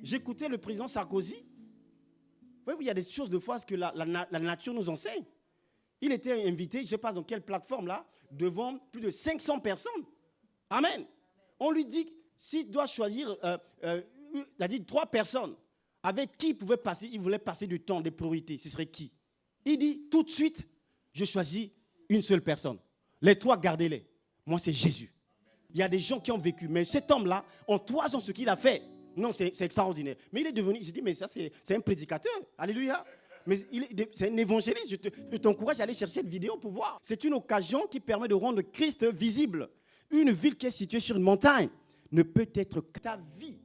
j'écoutais le président Sarkozy. Oui, il y a des choses de fois que la nature nous enseigne. Il était invité, je ne sais pas dans quelle plateforme là, devant plus de 500 personnes. Amen. On lui dit, s'il doit choisir, il a dit 3 personnes, avec qui il voulait passer du temps, des priorités, ce serait qui? Il dit, tout de suite, je choisis une seule personne. Les 3, gardez-les. Moi, c'est Jésus. Il y a des gens qui ont vécu, mais cet homme-là, en 3 ans, ce qu'il a fait, non, c'est extraordinaire. Mais il est devenu, j'ai dit, mais ça, c'est un prédicateur. Alléluia. Mais c'est un évangéliste. Je t'encourage à aller chercher cette vidéo pour voir. C'est une occasion qui permet de rendre Christ visible. Une ville qui est située sur une montagne ne peut être que ta vie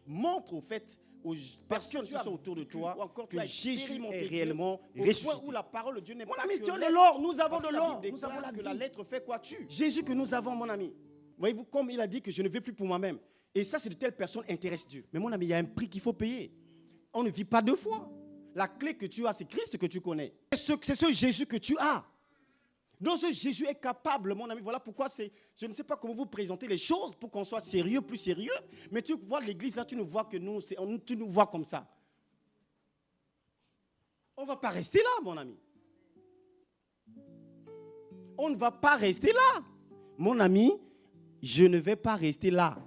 montre au fait aux personnes qui sont autour de toi que Jésus est réellement ressuscité. Où la parole de Dieu n'est pas. Mon ami, tu as de l'or, nous avons de l'or. Nous avons la vie. La lettre fait quoi tu? Jésus que nous avons, mon ami. Voyez-vous, comme il a dit que je ne vis plus pour moi-même. Et ça, c'est de telles personnes intéressent Dieu. Mais mon ami, il y a un prix qu'il faut payer. On ne vit pas 2 fois. La clé que tu as, c'est Christ que tu connais. C'est ce Jésus que tu as. Donc ce Jésus est capable, mon ami. Voilà pourquoi je ne sais pas comment vous présenter les choses pour qu'on soit sérieux, plus sérieux. Mais tu vois l'église là, tu nous vois que tu nous vois comme ça. On ne va pas rester là, mon ami. On ne va pas rester là. Mon ami, je ne vais pas rester là.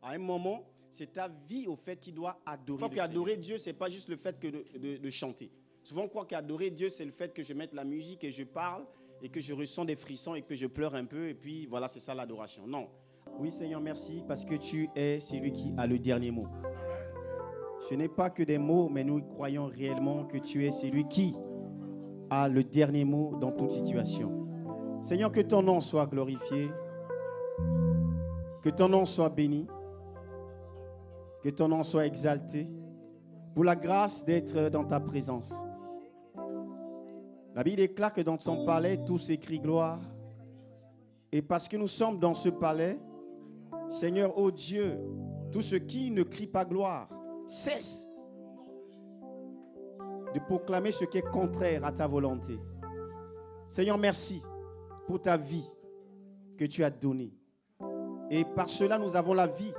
À un moment, c'est ta vie au fait qui doit adorer Dieu. Adorer Dieu, ce n'est pas juste le fait de chanter. Souvent, on croit qu'adorer Dieu, c'est le fait que je mette la musique et je parle et que je ressens des frissons et que je pleure un peu et puis voilà, c'est ça l'adoration. Non. Oui, Seigneur, merci parce que tu es celui qui a le dernier mot. Ce n'est pas que des mots, mais nous croyons réellement que tu es celui qui a le dernier mot dans toute situation. Seigneur, que ton nom soit glorifié, que ton nom soit béni, que ton nom soit exalté, pour la grâce d'être dans ta présence. La Bible déclare que dans son palais, tout s'écrit gloire. Et parce que nous sommes dans ce palais, Seigneur, ô Dieu, tout ce qui ne crie pas gloire, cesse de proclamer ce qui est contraire à ta volonté. Seigneur, merci pour ta vie que tu as donnée. Et par cela, nous avons la vie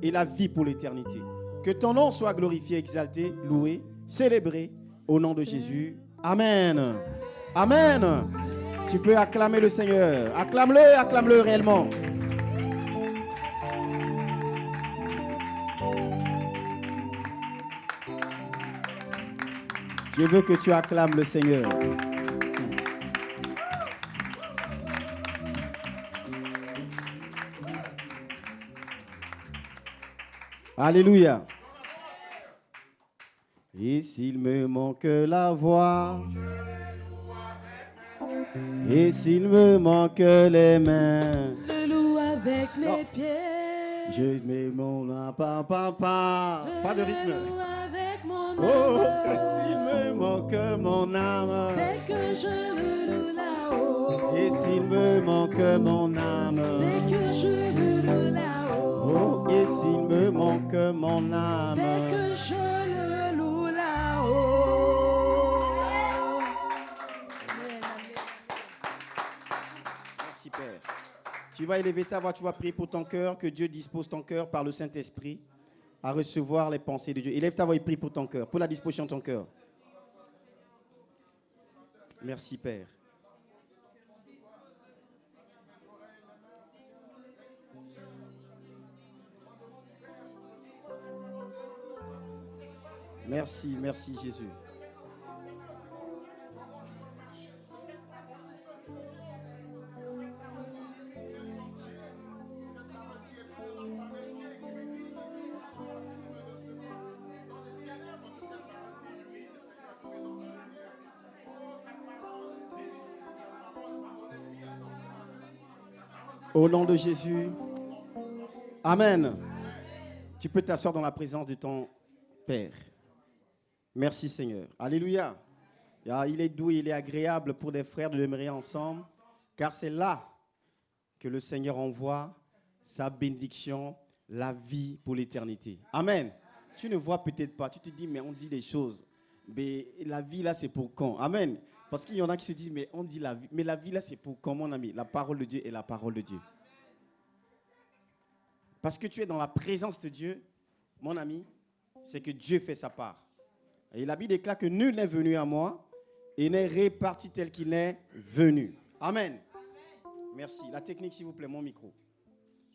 et la vie pour l'éternité. Que ton nom soit glorifié, exalté, loué, célébré au nom de Jésus. Amen. Amen. Tu peux acclamer le Seigneur. Acclame-le, acclame-le réellement. Je veux que tu acclames le Seigneur. Alléluia. Et s'il me manque la voix, et s'il me manque les mains, je loue avec mes pieds. Je mets mon pas de rythme. Avec mon oh, et s'il me manque mon âme, c'est que je le loue là-haut. Et s'il me manque mon âme, c'est que je le loue là-haut. Oh, et s'il me manque mon âme, c'est que je le loue là-haut. Merci Père. Tu vas élever ta voix, tu vas prier pour ton cœur, que Dieu dispose ton cœur par le Saint-Esprit à recevoir les pensées de Dieu. Élève ta voix et prie pour ton cœur, pour la disposition de ton cœur. Merci Père. Merci, merci Jésus. Au nom de Jésus. Amen. Tu peux t'asseoir dans la présence de ton Père. Merci Seigneur. Alléluia. Il est doux, il est agréable pour des frères de demeurer ensemble, car c'est là que le Seigneur envoie sa bénédiction, la vie pour l'éternité. Amen. Tu ne vois peut-être pas, tu te dis, mais on dit des choses. Mais la vie là, c'est pour quand? Amen. Parce qu'il y en a qui se disent, mais on dit la vie. Mais la vie là, c'est pour quand, mon ami? La parole de Dieu est la parole de Dieu. Parce que tu es dans la présence de Dieu, mon ami, c'est que Dieu fait sa part. Et la Bible déclare que nul n'est venu à moi et n'est réparti tel qu'il est venu. Amen. Merci. La technique, s'il vous plaît, mon micro.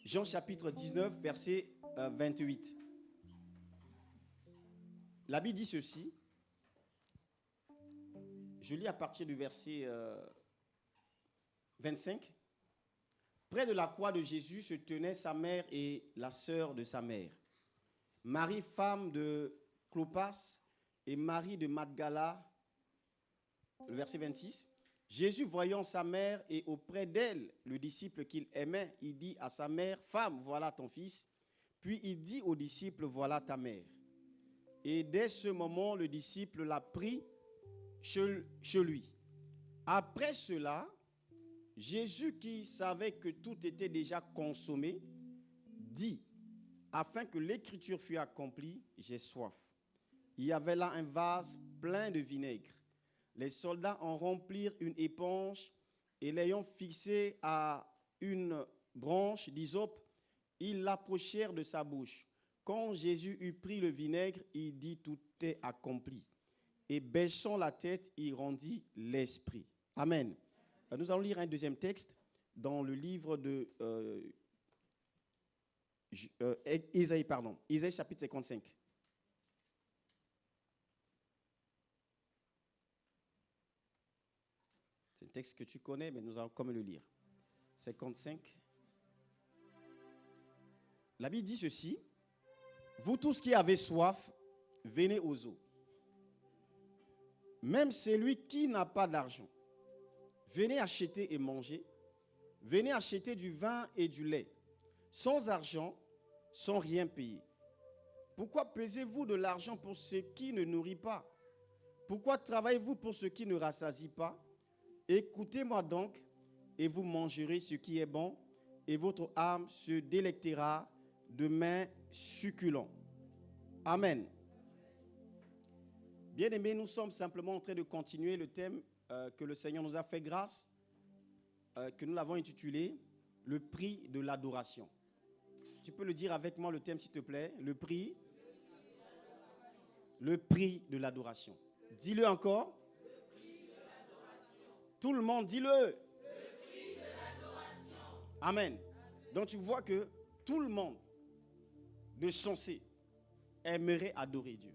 Jean chapitre 19, verset 28. La Bible dit ceci. Je lis à partir du verset 25. Près de la croix de Jésus se tenaient sa mère et la sœur de sa mère, Marie, femme de Clopas, et Marie de Magdala. Le verset 26. Jésus, voyant sa mère et auprès d'elle le disciple qu'il aimait, il dit à sa mère, « Femme, voilà ton fils. » Puis il dit au disciple, « Voilà ta mère. » Et dès ce moment, le disciple l'a pris chez lui. Après cela, Jésus, qui savait que tout était déjà consommé, dit, afin que l'écriture fût accomplie, « J'ai soif. » Il y avait là un vase plein de vinaigre. Les soldats en remplirent une éponge et l'ayant fixée à une branche d'hysope, ils l'approchèrent de sa bouche. Quand Jésus eut pris le vinaigre, il dit, « Tout est accompli. » Et baissant la tête, il rendit l'esprit. Amen. Nous allons lire un deuxième texte dans le livre de Isaïe chapitre 55. C'est un texte que tu connais, mais nous allons comme le lire. 55. La Bible dit ceci. Vous tous qui avez soif, venez aux eaux. Même celui qui n'a pas d'argent, venez acheter et manger. Venez acheter du vin et du lait, sans argent, sans rien payer. Pourquoi pesez-vous de l'argent pour ce qui ne nourrit pas? Pourquoi travaillez-vous pour ce qui ne rassasie pas? Écoutez-moi donc, et vous mangerez ce qui est bon, et votre âme se délectera de mets succulents. Amen. Bien-aimés, nous sommes simplement en train de continuer le thème que le Seigneur nous a fait grâce, que nous l'avons intitulé « Le prix de l'adoration ». Tu peux le dire avec moi le thème s'il te plaît? Le prix de l'adoration. Dis-le encore. Tout le monde, dis-le. Le prix de l'adoration. Amen. Donc tu vois que tout le monde de sensé aimerait adorer Dieu.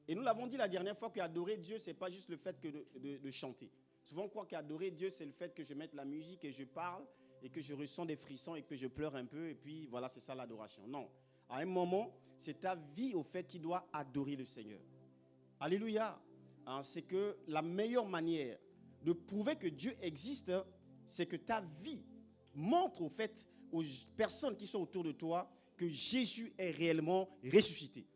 Et nous l'avons dit la dernière fois qu'adorer Dieu, ce n'est pas juste le fait que de chanter. Souvent on croit qu'adorer Dieu, c'est le fait que je mette la musique et je parle et que je ressens des frissons et que je pleure un peu et puis voilà, c'est ça l'adoration. Non. À un moment, c'est ta vie au fait qui doit adorer le Seigneur. Alléluia. C'est que la meilleure manière de prouver que Dieu existe, c'est que ta vie montre au fait aux personnes qui sont autour de toi que Jésus est réellement ressuscité.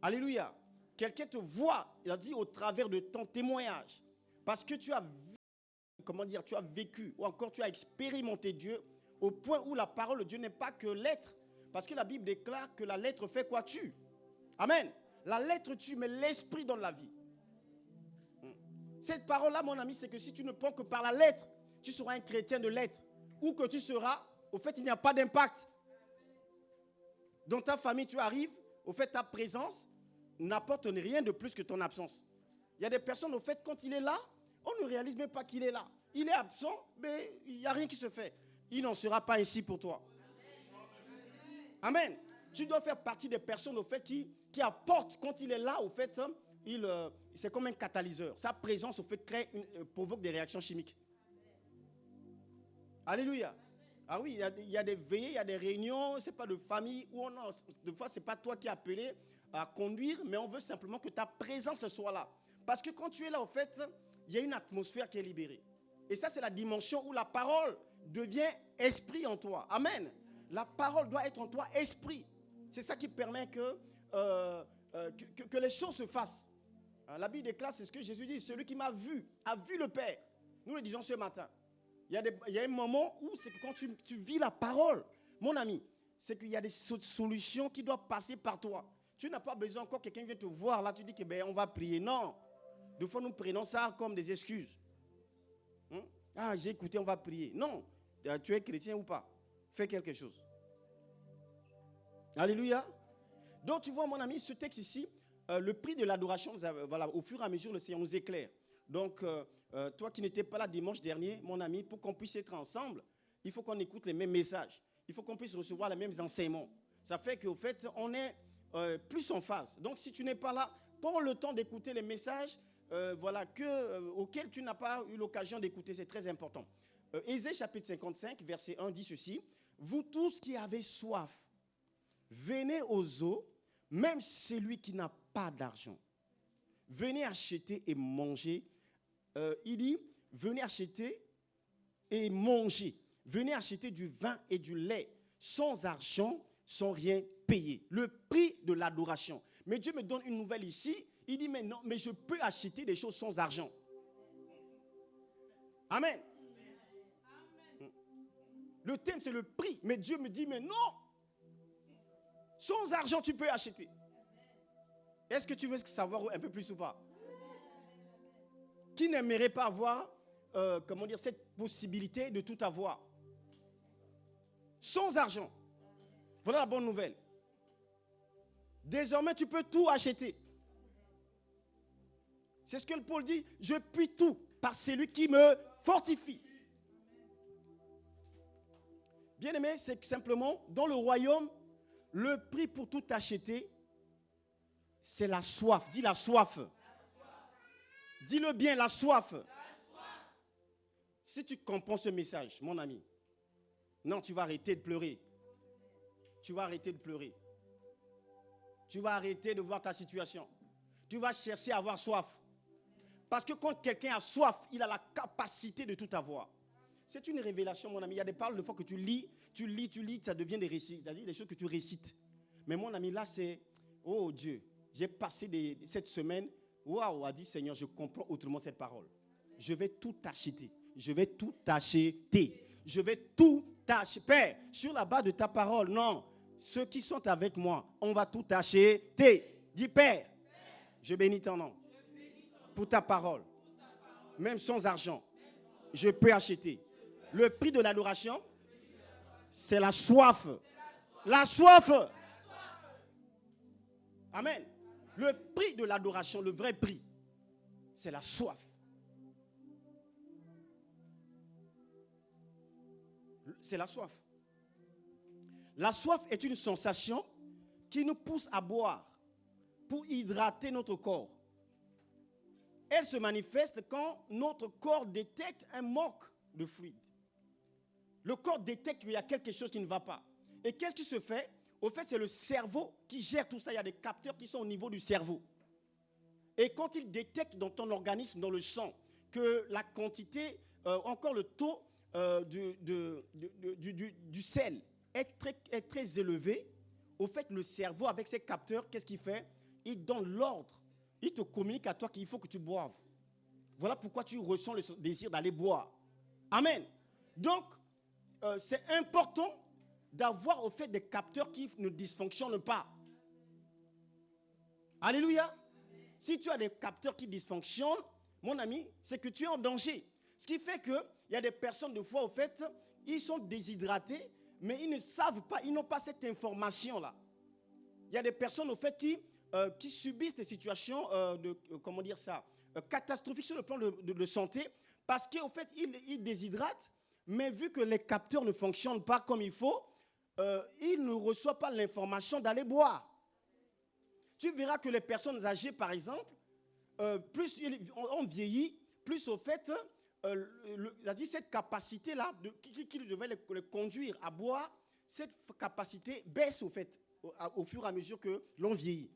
Alléluia. Quelqu'un te voit, il a dit au travers de ton témoignage, parce que tu as vécu ou encore tu as expérimenté Dieu au point où la parole de Dieu n'est pas que lettre, parce que la Bible déclare que la lettre fait quoi? Tue. Amen. La lettre tue, mais l'esprit donne la vie. Cette parole-là, mon ami, c'est que si tu ne prends que par la lettre, tu seras un chrétien de lettres. Ou que tu seras, au fait, il n'y a pas d'impact. Dans ta famille, tu arrives, au fait, ta présence n'apporte rien de plus que ton absence. Il y a des personnes, au fait, quand il est là, on ne réalise même pas qu'il est là. Il est absent, mais il n'y a rien qui se fait. Il n'en sera pas ainsi pour toi. Amen. Tu dois faire partie des personnes, au fait, qui apportent, quand il est là, au fait, c'est comme un catalyseur. Sa présence, au fait, provoque des réactions chimiques. Alléluia. Ah oui, il y a des veillées, il y a des réunions, ce n'est pas de famille, des fois, ce n'est pas toi qui es appelé à conduire, mais on veut simplement que ta présence soit là. Parce que quand tu es là, au fait, il y a une atmosphère qui est libérée. Et ça, c'est la dimension où la parole devient esprit en toi. Amen. La parole doit être en toi esprit. C'est ça qui permet que les choses se fassent. La Bible déclare, c'est ce que Jésus dit, celui qui m'a vu, a vu le Père. Nous le disons ce matin. Il y a un moment où c'est que quand tu vis la parole, mon ami, c'est qu'il y a des solutions qui doivent passer par toi. Tu n'as pas besoin encore que quelqu'un vienne te voir, là tu dis que on va prier. Non. Des fois nous prenons ça comme des excuses. Ah, j'ai écouté, on va prier. Non. Tu es chrétien ou pas? Fais quelque chose. Alléluia. Donc tu vois mon ami, ce texte ici, le prix de l'adoration, voilà, au fur et à mesure le Seigneur nous éclaire. Donc toi qui n'étais pas là dimanche dernier, mon ami, pour qu'on puisse être ensemble, il faut qu'on écoute les mêmes messages. Il faut qu'on puisse recevoir les mêmes enseignements. Ça fait qu'au fait, on est plus en phase. Donc si tu n'es pas là, prends le temps d'écouter les messages voilà, auxquels tu n'as pas eu l'occasion d'écouter. C'est très important. Ésée chapitre 55, verset 1 dit ceci. Vous tous qui avez soif, venez aux eaux, même celui qui n'a pas d'argent. Venez acheter et manger. Il dit, venez acheter et manger. Venez acheter du vin et du lait, sans argent, sans rien payer. Le prix de l'adoration. Mais Dieu me donne une nouvelle ici. Il dit, mais non, mais je peux acheter des choses sans argent. Amen. Le thème, c'est le prix. Mais Dieu me dit, mais non. Sans argent, tu peux acheter. Est-ce que tu veux savoir un peu plus ou pas? Qui n'aimerait pas avoir, comment dire, cette possibilité de tout avoir? Sans argent. Voilà la bonne nouvelle. Désormais, tu peux tout acheter. C'est ce que le Paul dit. Je puis tout par celui qui me fortifie. Bien aimé, c'est que simplement, dans le royaume, le prix pour tout acheter, c'est la soif. Dis la soif. Dis-le bien, la soif. Si tu comprends ce message, mon ami, non, tu vas arrêter de pleurer. Tu vas arrêter de pleurer. Tu vas arrêter de voir ta situation. Tu vas chercher à avoir soif. Parce que quand quelqu'un a soif, il a la capacité de tout avoir. C'est une révélation, mon ami. Il y a des paroles de fois que tu lis, ça devient des récits. C'est-à-dire des choses que tu récites. Mais mon ami, là, c'est, oh Dieu, j'ai passé cette semaine, waouh, a dit Seigneur, je comprends autrement cette parole. Je vais tout acheter. Je vais tout acheter. Je vais tout acheter. Père, sur la base de ta parole, non. Ceux qui sont avec moi, on va tout acheter. Dis Père, je bénis ton nom. Pour ta parole. Même sans argent, je peux acheter. Le prix de l'adoration, c'est la soif. La soif. Amen. Le prix de l'adoration, le vrai prix, c'est la soif. C'est la soif. La soif est une sensation qui nous pousse à boire pour hydrater notre corps. Elle se manifeste quand notre corps détecte un manque de fluide. Le corps détecte qu'il y a quelque chose qui ne va pas. Et qu'est-ce qui se fait? Au fait, c'est le cerveau qui gère tout ça. Il y a des capteurs qui sont au niveau du cerveau. Et quand il détecte dans ton organisme, dans le sang, que la quantité, encore le taux du sel est très élevé, au fait, le cerveau, avec ses capteurs, qu'est-ce qu'il fait? Il donne l'ordre. Il te communique à toi qu'il faut que tu boives. Voilà pourquoi tu ressens le désir d'aller boire. Amen. Donc, c'est important d'avoir au fait des capteurs qui ne dysfonctionnent pas. Alléluia. Si tu as des capteurs qui dysfonctionnent, mon ami, c'est que tu es en danger. Ce qui fait qu'il y a des personnes, de fois, au fait, ils sont déshydratés, mais ils ne savent pas, ils n'ont pas cette information-là. Il y a des personnes, au fait, qui subissent des situations catastrophiques sur le plan de santé, parce qu'au fait, ils déshydratent, mais vu que les capteurs ne fonctionnent pas comme il faut, ils ne reçoivent pas l'information d'aller boire. Tu verras que les personnes âgées, par exemple, plus on vieillit, plus au fait, cette capacité-là, qui devait les conduire à boire, cette capacité baisse au fait, au fur et à mesure que l'on vieillit.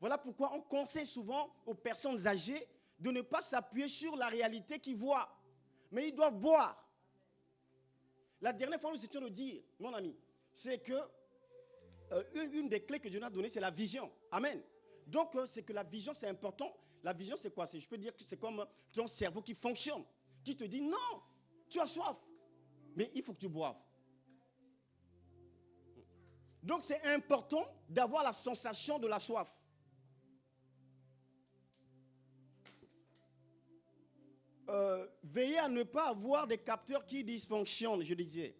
Voilà pourquoi on conseille souvent aux personnes âgées de ne pas s'appuyer sur la réalité qu'ils voient, mais ils doivent boire. La dernière fois, nous étions de dire, mon ami, c'est que une des clés que Dieu nous a données, c'est la vision. Amen. Donc, c'est que la vision, c'est important. La vision, c'est quoi? Je peux dire que c'est comme ton cerveau qui fonctionne, qui te dit, non, tu as soif, mais il faut que tu boives. Donc, c'est important d'avoir la sensation de la soif. Veillez à ne pas avoir des capteurs qui dysfonctionnent, je disais.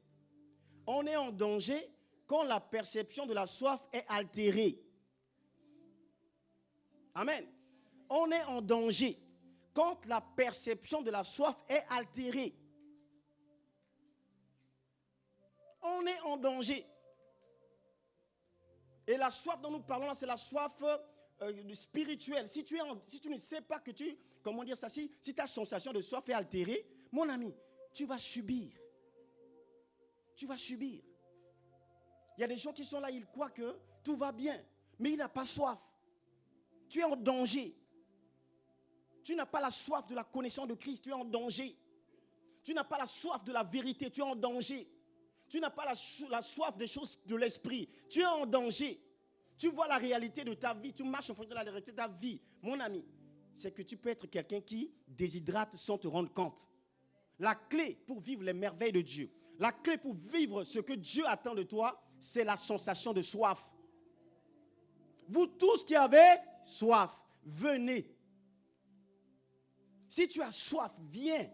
On est en danger quand la perception de la soif est altérée. Amen. On est en danger quand la perception de la soif est altérée. On est en danger. Et la soif dont nous parlons là, c'est la soif spirituelle. Si tu ne sais pas que si ta sensation de soif est altérée, mon ami, tu vas subir. Tu vas subir. Il y a des gens qui sont là, ils croient que tout va bien, mais il n'a pas soif. Tu es en danger. Tu n'as pas la soif de la connaissance de Christ, tu es en danger. Tu n'as pas la soif de la vérité, tu es en danger. Tu n'as pas la soif des choses de l'esprit, tu es en danger. Tu vois la réalité de ta vie, tu marches en fonction de la réalité de ta vie. Mon ami, c'est que tu peux être quelqu'un qui déshydrate sans te rendre compte. La clé pour vivre les merveilles de Dieu, la clé pour vivre ce que Dieu attend de toi, c'est la sensation de soif. Vous tous qui avez soif, venez. Si tu as soif, viens.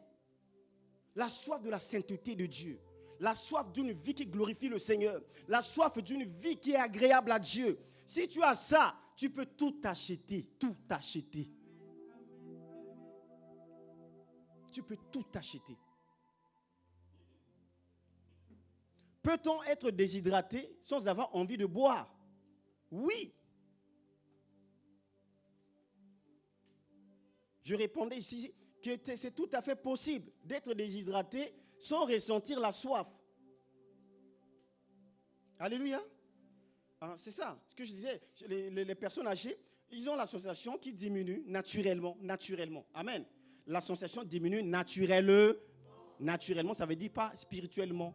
La soif de la sainteté de Dieu. La soif d'une vie qui glorifie le Seigneur. La soif d'une vie qui est agréable à Dieu. Si tu as ça, tu peux tout acheter. Tout acheter. Tu peux tout acheter. Peut-on être déshydraté sans avoir envie de boire? Oui. Je répondais ici que c'est tout à fait possible d'être déshydraté sans ressentir la soif. Alléluia. Ah, c'est ça, ce que je disais. Les personnes âgées, ils ont la sensation qui diminue naturellement. Amen. La sensation diminue naturellement, ça veut dire pas spirituellement.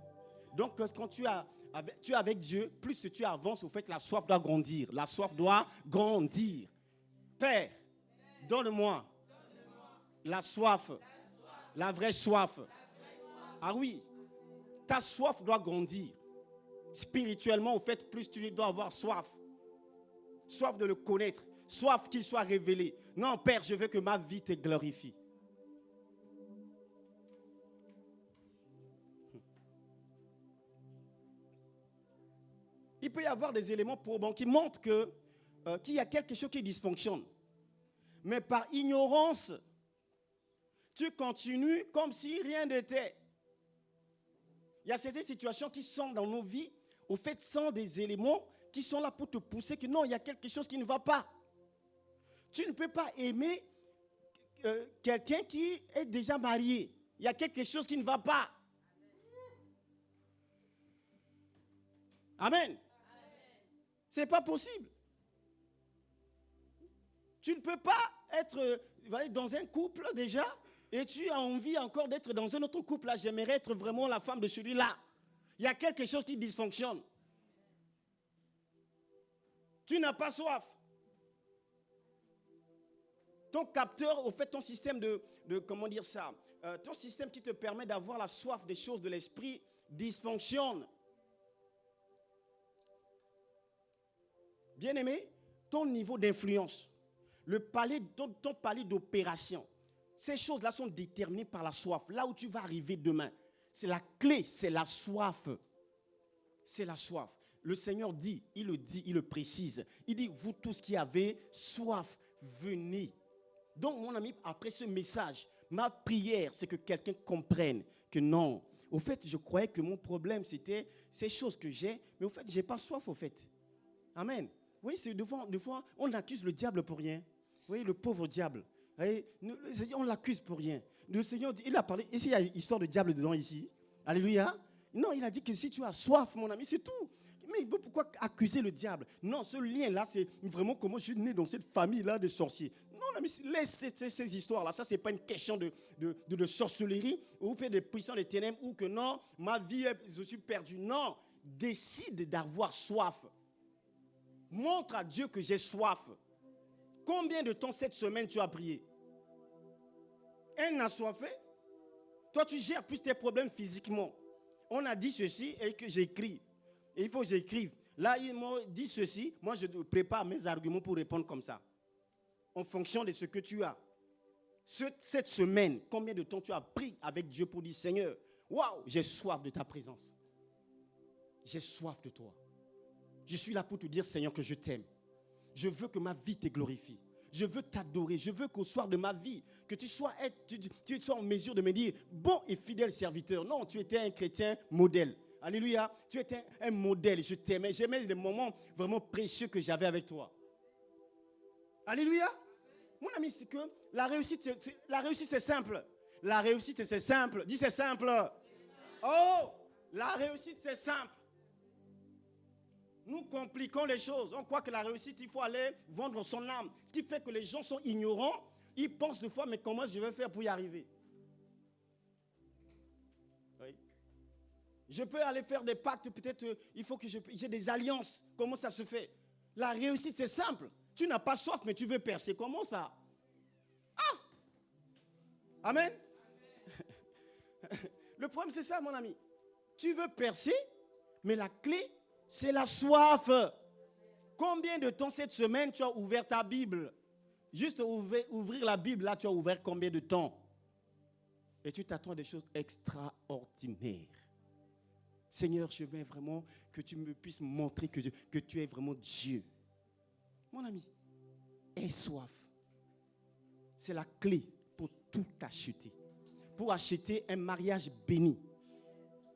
Donc, quand tu es avec Dieu, plus tu avances, au fait, la soif doit grandir. La soif doit grandir. Père, donne-moi la soif, la vraie soif. Ah oui, ta soif doit grandir. Spirituellement, au fait, plus tu dois avoir soif. Soif de le connaître. Soif qu'il soit révélé. Non, Père, je veux que ma vie te glorifie. Il peut y avoir des éléments probants qui montrent qu'il y a quelque chose qui dysfonctionne. Mais par ignorance, tu continues comme si rien n'était. Il y a certaines situations qui sont dans nos vies, au fait, sans des éléments qui sont là pour te pousser que non, il y a quelque chose qui ne va pas. Tu ne peux pas aimer quelqu'un qui est déjà marié. Il y a quelque chose qui ne va pas. Amen. Ce n'est pas possible. Tu ne peux pas être dans un couple déjà et tu as envie encore d'être dans un autre couple. Là, j'aimerais être vraiment la femme de celui-là. Il y a quelque chose qui dysfonctionne. Tu n'as pas soif. Ton capteur, au fait, ton système comment dire ça, ton système qui te permet d'avoir la soif des choses de l'esprit dysfonctionne. Bien-aimé, ton niveau d'influence, ton palier d'opération, ces choses-là sont déterminées par la soif. Là où tu vas arriver demain, c'est la clé, c'est la soif. C'est la soif. Le Seigneur dit, il le précise. Il dit, vous tous qui avez soif, venez. Donc, mon ami, après ce message, ma prière, c'est que quelqu'un comprenne que non. Au fait, je croyais que mon problème, c'était ces choses que j'ai, mais au fait, je n'ai pas soif, au fait. Amen. Oui, c'est des fois, on accuse le diable pour rien. Oui, le pauvre diable. Oui, on l'accuse pour rien. Le Seigneur, il a parlé, ici, il y a une histoire de diable dedans, ici. Alléluia. Non, il a dit que si tu as soif, mon ami, c'est tout. Mais pourquoi accuser le diable? Non, ce lien-là, c'est vraiment comment je suis né dans cette famille-là de sorciers. Non, mais laisse ces histoires-là. Ça, ce n'est pas une question de sorcellerie ou des puissants des ténèbres ou que non, ma vie, je suis perdu. Non, décide d'avoir soif. Montre à Dieu que j'ai soif. Combien de temps cette semaine tu as prié? Un assoiffé? Toi, tu gères plus tes problèmes physiquement. On a dit ceci et que j'écris. Et il faut que j'écrive. Là, ils m'ont dit ceci. Moi, je prépare mes arguments pour répondre comme ça. En fonction de ce que tu as. Cette semaine, combien de temps tu as pris avec Dieu pour dire, Seigneur, waouh, j'ai soif de ta présence. J'ai soif de toi. Je suis là pour te dire, Seigneur, que je t'aime. Je veux que ma vie te glorifie. Je veux t'adorer. Je veux qu'au soir de ma vie, que tu sois en mesure de me dire, bon et fidèle serviteur. Non, tu étais un chrétien modèle. Alléluia. Tu étais un modèle. Je t'aimais. J'aimais les moments vraiment précieux que j'avais avec toi. Alléluia. Mon ami, c'est que la réussite, c'est simple. La réussite, c'est simple. Dis, c'est simple. Oh, la réussite, c'est simple. Nous compliquons les choses. On croit que la réussite, il faut aller vendre son âme. Ce qui fait que les gens sont ignorants. Ils pensent deux fois, mais comment je vais faire pour y arriver? Oui. Je peux aller faire des pactes, peut-être il faut que j'ai des alliances. Comment ça se fait? La réussite, c'est simple. Tu n'as pas soif, mais tu veux percer. Comment ça? Ah! Amen. Le problème, c'est ça, mon ami. Tu veux percer, mais la clé, c'est la soif. Combien de temps cette semaine tu as ouvert ta Bible? Juste ouvrir la Bible, là, tu as ouvert combien de temps? Et tu t'attends à des choses extraordinaires. Seigneur, je veux vraiment que tu me puisses montrer que tu es vraiment Dieu. Mon ami, aie soif. C'est la clé pour tout acheter. Pour acheter un mariage béni.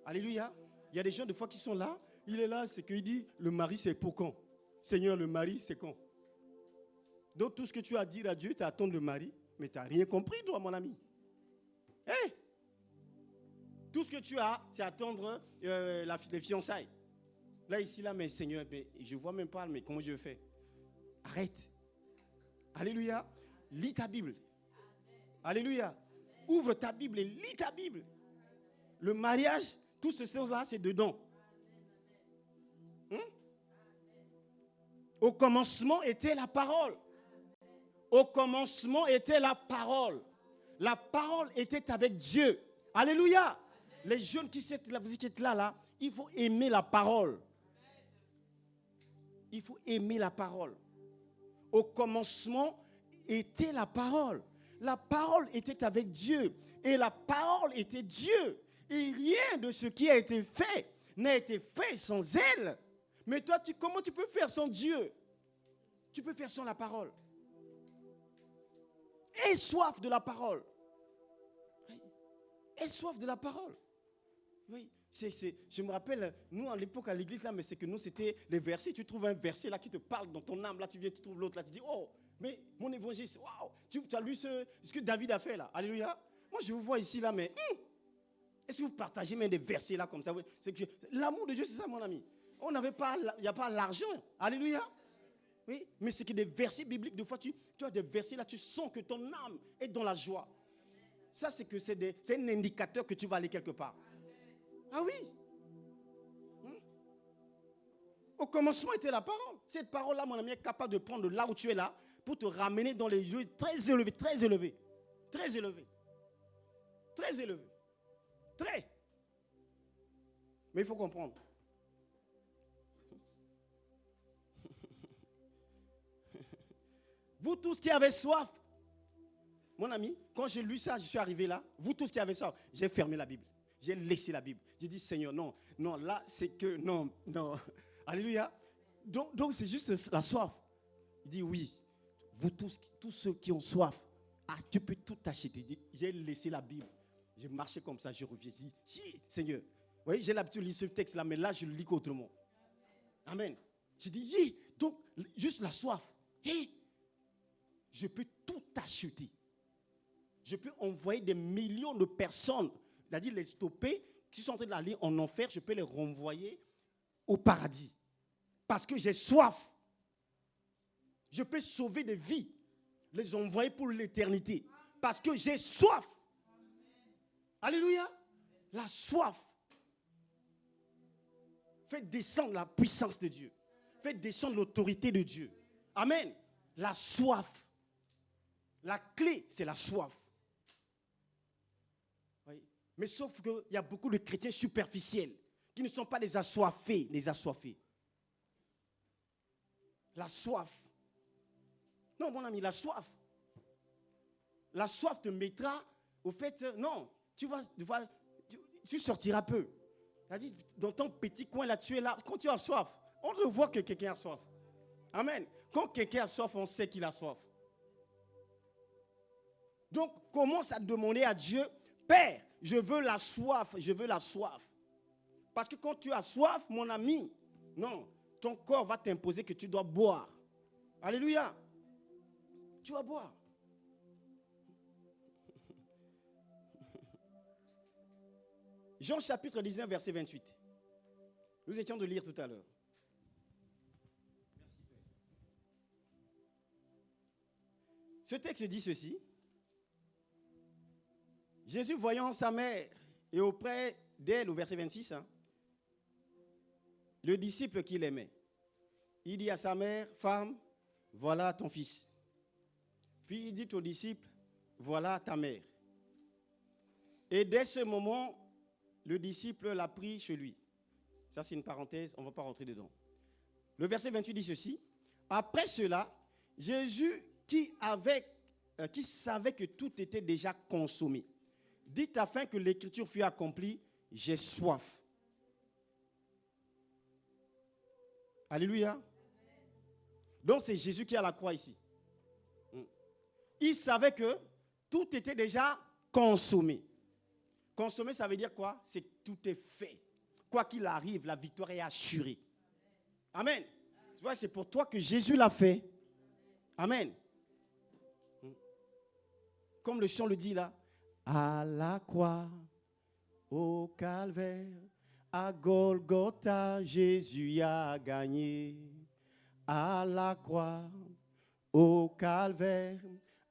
Alléluia. Il y a des gens, des fois, qui sont là. Il est là, c'est qu'il dit, le mari, c'est pour quand? Seigneur, le mari, c'est quand? Donc, tout ce que tu as dit à Dieu, tu attends le mari, mais tu n'as rien compris, toi, mon ami. Hey! Tout ce que tu as, c'est attendre les fiançailles. Là, ici, là, mais Seigneur, je ne vois même pas, mais comment je vais faire? Arrête. Alléluia. Lis ta Bible. Alléluia. Ouvre ta Bible et lis ta Bible. Le mariage, tout ce sens-là, c'est dedans. Au commencement était la parole. Au commencement était la parole. La parole était avec Dieu. Alléluia. Les jeunes qui sont là, vous qui êtes là, il faut aimer la parole. Il faut aimer la parole. Au commencement était la parole. La parole était avec Dieu. Et la parole était Dieu. Et rien de ce qui a été fait n'a été fait sans elle. Mais toi, comment tu peux faire sans Dieu? Tu peux faire sans la parole. Aie soif de la parole. Aie soif de la parole. Oui, je me rappelle, nous, à l'époque, à l'église, là, mais c'est que nous, c'était les versets. Tu trouves un verset là qui te parle dans ton âme. Là, tu viens, tu trouves l'autre. Là, tu dis, oh, mais mon évangile, waouh. Tu as lu ce que David a fait là. Alléluia. Moi, je vous vois ici, là, mais est-ce que vous partagez même des versets là comme ça? L'amour de Dieu, c'est ça, mon ami. On n'avait pas, il n'y a pas l'argent. Alléluia. Oui, mais c'est que des versets bibliques, des fois, tu as des versets là, tu sens que ton âme est dans la joie. Ça, c'est que c'est un indicateur que tu vas aller quelque part. Ah oui. Au commencement était la parole. Cette parole-là, mon ami, est capable de prendre là où tu es là pour te ramener dans les lieux très élevés, très élevés, très élevés, très élevés, très. Mais il faut comprendre. Vous tous qui avez soif, mon ami, quand j'ai lu ça, je suis arrivé là. Vous tous qui avez soif, j'ai fermé la Bible. J'ai laissé la Bible. J'ai dit, Seigneur, non, là, c'est que, non. Alléluia. Donc c'est juste la soif. Il dit, oui, vous tous ceux qui ont soif, tu peux tout acheter. J'ai laissé la Bible. J'ai marché comme ça, je reviens. Je dis, Seigneur, oui, j'ai l'habitude de lire ce texte-là, mais là, je le lis autrement. Amen. J'ai dit, donc, juste la soif. Je peux tout acheter. Je peux envoyer des millions de personnes, c'est-à-dire les stopper, qui sont en train d'aller en enfer, je peux les renvoyer au paradis. Parce que j'ai soif. Je peux sauver des vies, les envoyer pour l'éternité. Parce que j'ai soif. Alléluia. La soif fait descendre la puissance de Dieu. Fait descendre l'autorité de Dieu. Amen. La soif. La clé, c'est la soif. Oui. Mais sauf qu'il y a beaucoup de chrétiens superficiels qui ne sont pas des assoiffés, La soif. Non, mon ami, la soif. La soif te mettra au fait, non, tu sortiras peu. C'est-à-dire, dans ton petit coin là, tu es là. Quand tu as soif, on ne voit que quelqu'un a soif. Amen. Quand quelqu'un a soif, on sait qu'il a soif. Donc, commence à demander à Dieu, Père, je veux la soif, je veux la soif. Parce que quand tu as soif, mon ami, non, ton corps va t'imposer que tu dois boire. Alléluia. Tu vas boire. Jean chapitre 19, verset 28. Nous étions de lire tout à l'heure. Ce texte dit ceci. Jésus, voyant sa mère et auprès d'elle, au verset 26, le disciple qu'il aimait, il dit à sa mère, femme, voilà ton fils. Puis il dit au disciple, voilà ta mère. Et dès ce moment, le disciple l'a pris chez lui. Ça, c'est une parenthèse, on ne va pas rentrer dedans. Le verset 28 dit ceci. Après cela, Jésus, qui savait que tout était déjà consommé, dit afin que l'écriture fût accomplie, j'ai soif. Alléluia. Donc, c'est Jésus qui est à la croix ici. Il savait que tout était déjà consommé. Consommer, ça veut dire quoi? C'est que tout est fait. Quoi qu'il arrive, la victoire est assurée. Amen. Tu vois, c'est pour toi que Jésus l'a fait. Amen. Comme le chant le dit là. À la croix, au calvaire, à Golgotha, Jésus a gagné. À la croix, au calvaire,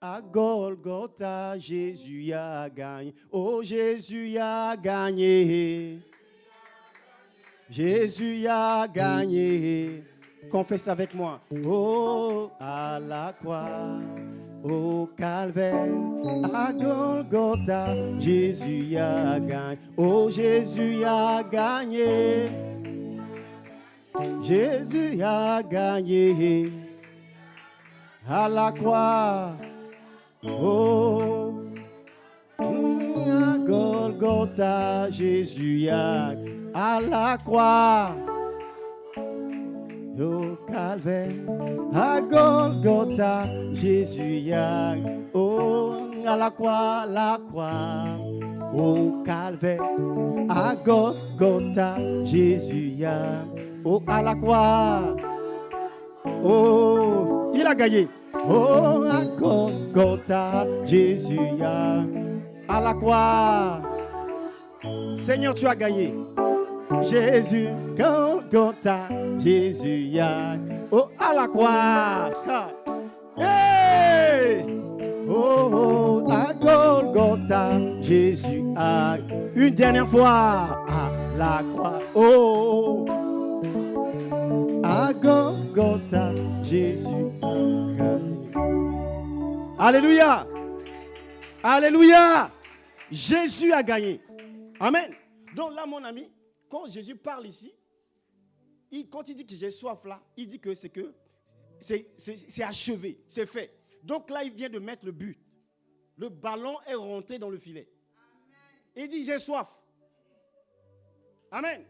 à Golgotha, Jésus a gagné. Oh, Jésus a gagné. Jésus a gagné. Confesse avec moi. Oh, à la croix, au calvaire, à Golgotha, Jésus a gagné. Oh, Jésus a gagné. Jésus a gagné. À la croix. Oh, à Golgotha, Jésus a à la croix, au calvaire, à Golgotha, Jésus a oh, à la croix, au calvaire, à Golgotha, Jésus a oh, à la croix, oh, il a gagné. Oh, à Golgotha, Jésus a à la croix. Seigneur, tu as gagné. Jésus, Golgotha, Jésus a oh, à la croix. Hey! Oh, oh, à Golgotha, Jésus a une dernière fois à la croix. Oh, à Golgotha, Jésus a gagné. Alléluia. Alléluia. Jésus a gagné. Amen. Donc là, mon ami, quand Jésus parle ici, quand il dit que j'ai soif là, il dit que c'est achevé, c'est fait. Donc là, il vient de mettre le but. Le ballon est rentré dans le filet. Amen. Il dit j'ai soif. Amen.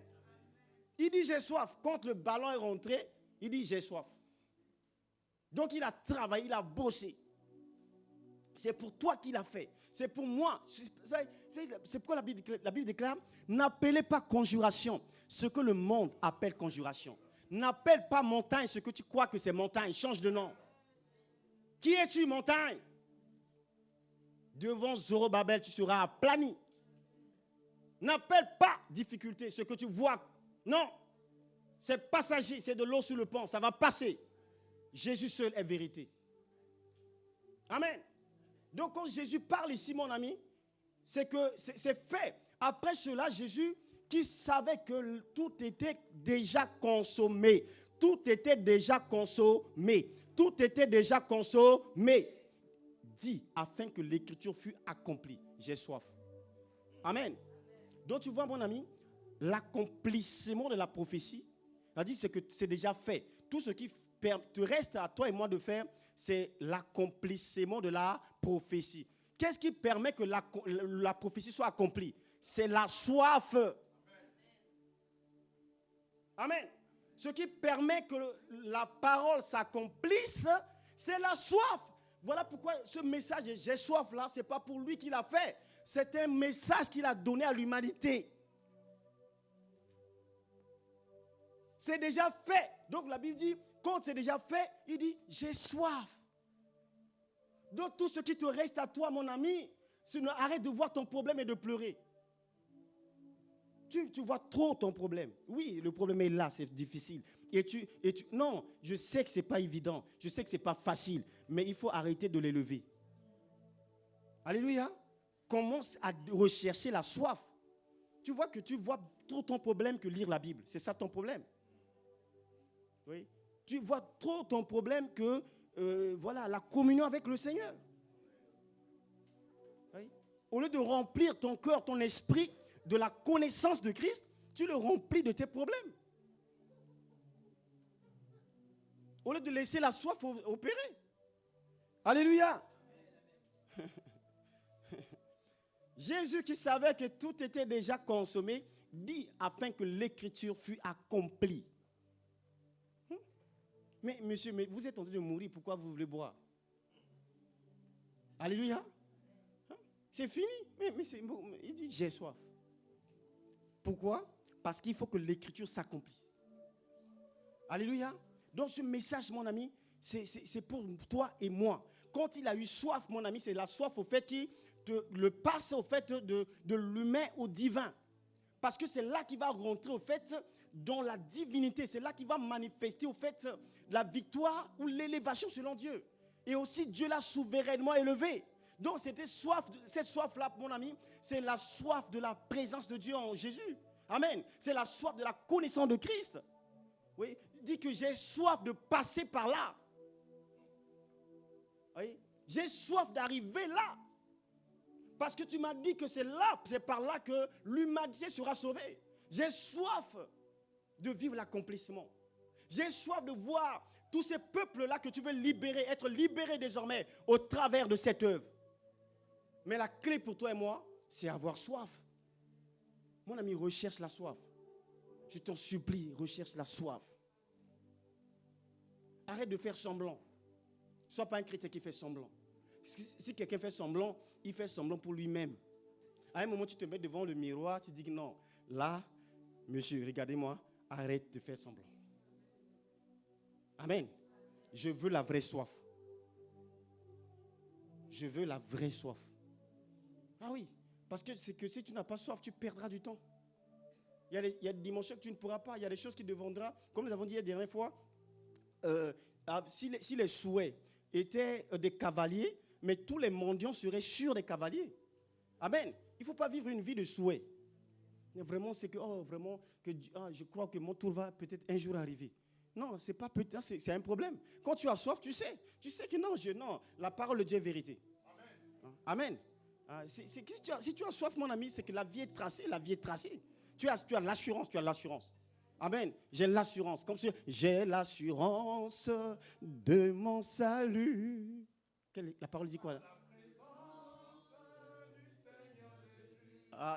Il dit j'ai soif. Quand le ballon est rentré, il dit j'ai soif. Donc il a travaillé, il a bossé. C'est pour toi qu'il a fait. C'est pour moi. C'est pourquoi la Bible déclare, n'appelez pas conjuration ce que le monde appelle conjuration. N'appelle pas montagne ce que tu crois que c'est montagne. Change de nom. Qui es-tu, montagne? Devant Zorobabel, tu seras aplani. N'appelle pas difficulté ce que tu vois. Non. C'est passager, c'est de l'eau sur le pont. Ça va passer. Jésus seul est vérité. Amen. Donc quand Jésus parle ici, mon ami, c'est que c'est fait. Après cela, Jésus, qui savait que tout était déjà consommé. Tout était déjà consommé. Tout était déjà consommé. Dit, afin que l'écriture fût accomplie. J'ai soif. Amen. Donc tu vois, mon ami, l'accomplissement de la prophétie, c'est que c'est déjà fait. Tout ce qui te reste à toi et moi de faire, c'est l'accomplissement de la prophétie. Qu'est-ce qui permet que la prophétie soit accomplie? C'est la soif. Amen. Ce qui permet que la parole s'accomplisse, c'est la soif. Voilà pourquoi ce message de j'ai soif là, ce n'est pas pour lui qu'il a fait. C'est un message qu'il a donné à l'humanité. C'est déjà fait. Donc la Bible dit, quand c'est déjà fait, il dit, j'ai soif. Donc tout ce qui te reste à toi, mon ami, c'est arrête de voir ton problème et de pleurer. Tu vois trop ton problème. Oui, le problème est là, c'est difficile. Non, je sais que ce n'est pas évident. Je sais que ce n'est pas facile. Mais il faut arrêter de l'élever. Alléluia. Commence à rechercher la soif. Tu vois que tu vois trop ton problème que lire la Bible. C'est ça ton problème. Oui. Tu vois trop ton problème que voilà, la communion avec le Seigneur. Oui. Au lieu de remplir ton cœur, ton esprit de la connaissance de Christ, tu le remplis de tes problèmes. Au lieu de laisser la soif opérer. Alléluia. Jésus qui savait que tout était déjà consommé, dit afin que l'écriture fût accomplie. Mais monsieur, mais vous êtes en train de mourir, pourquoi vous voulez boire? Alléluia. C'est fini. Mais c'est bon. Il dit j'ai soif. Pourquoi? Parce qu'il faut que l'écriture s'accomplisse. Alléluia. Donc ce message, mon ami, c'est pour toi et moi. Quand il a eu soif, mon ami, c'est la soif au fait qui te le passe au fait de l'humain au divin. Parce que c'est là qu'il va rentrer au fait dans la divinité. C'est là qu'il va manifester au fait la victoire ou l'élévation selon Dieu. Et aussi Dieu l'a souverainement élevé. Donc cette soif-là, mon ami, c'est la soif de la présence de Dieu en Jésus. Amen. C'est la soif de la connaissance de Christ. Oui. Dit que j'ai soif de passer par là. Oui. J'ai soif d'arriver là. Parce que tu m'as dit que c'est là, c'est par là que l'humanité sera sauvée. J'ai soif de vivre l'accomplissement. J'ai soif de voir tous ces peuples-là que tu veux libérer, être libérés désormais au travers de cette œuvre. Mais la clé pour toi et moi, c'est avoir soif. Mon ami, recherche la soif. Je t'en supplie, recherche la soif. Arrête de faire semblant. Sois pas un chrétien qui fait semblant. Si quelqu'un fait semblant, il fait semblant pour lui-même. À un moment, tu te mets devant le miroir, tu dis que non, là, monsieur, regardez-moi, arrête de faire semblant. Amen. Je veux la vraie soif. Je veux la vraie soif. Ah oui, parce que c'est que si tu n'as pas soif, tu perdras du temps. Il y a des dimensions que tu ne pourras pas. Il y a des choses qui deviendront, comme nous avons dit la dernière fois, si les souhaits étaient des cavaliers, mais tous les mendiants seraient sûrs des cavaliers. Amen. Il ne faut pas vivre une vie de souhait. Mais vraiment, c'est que, je crois que mon tour va peut-être un jour arriver. Non, c'est pas peut-être, c'est un problème. Quand tu as soif, tu sais que non, la parole de Dieu est vérité. Amen. Si tu as soif, mon ami, c'est que la vie est tracée, Tu as l'assurance, Amen. J'ai l'assurance, comme si j'ai l'assurance de mon salut. La parole dit quoi là?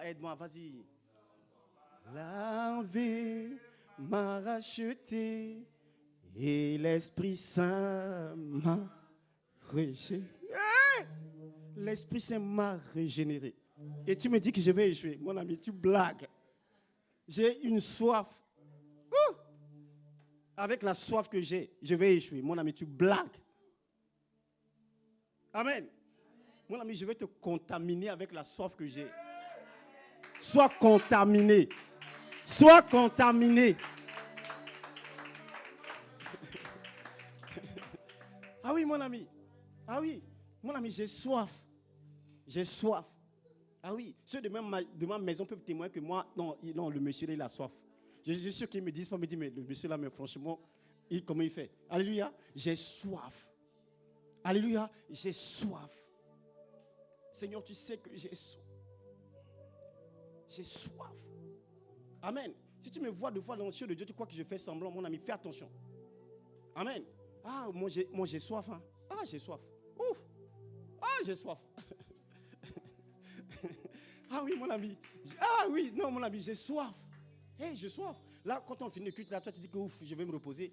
Aide-moi, vas-y. La vie m'a racheté et l'Esprit Saint m'a régénéré. L'Esprit Saint m'a régénéré. Et tu me dis que je vais échouer. Mon ami, tu blagues. J'ai une soif. Avec la soif que j'ai, je vais échouer. Mon ami, tu blagues. Amen. Mon ami, je vais te contaminer avec la soif que j'ai. Sois contaminé. Sois contaminé. Ah oui, mon ami. Ah oui. Mon ami, j'ai soif. J'ai soif. Ah oui. Ceux de ma maison peuvent témoigner que moi, non, le monsieur, il a soif. Je suis sûr qu'ils me disent pas, mais le monsieur là, mais franchement, comment il fait? Alléluia. J'ai soif. Alléluia. J'ai soif. Seigneur, tu sais que j'ai soif. J'ai soif. Amen. Si tu me vois de fois dans le ciel de Dieu, tu crois que je fais semblant, mon ami, fais attention. Amen. Ah, moi j'ai soif. Hein. Ah, j'ai soif. Ouf. Ah, j'ai soif. Ah oui, mon ami. Ah oui, non, mon ami, j'ai soif. Hey, j'ai soif. Là, quand on finit le culte, là, toi, tu dis que ouf, je vais me reposer.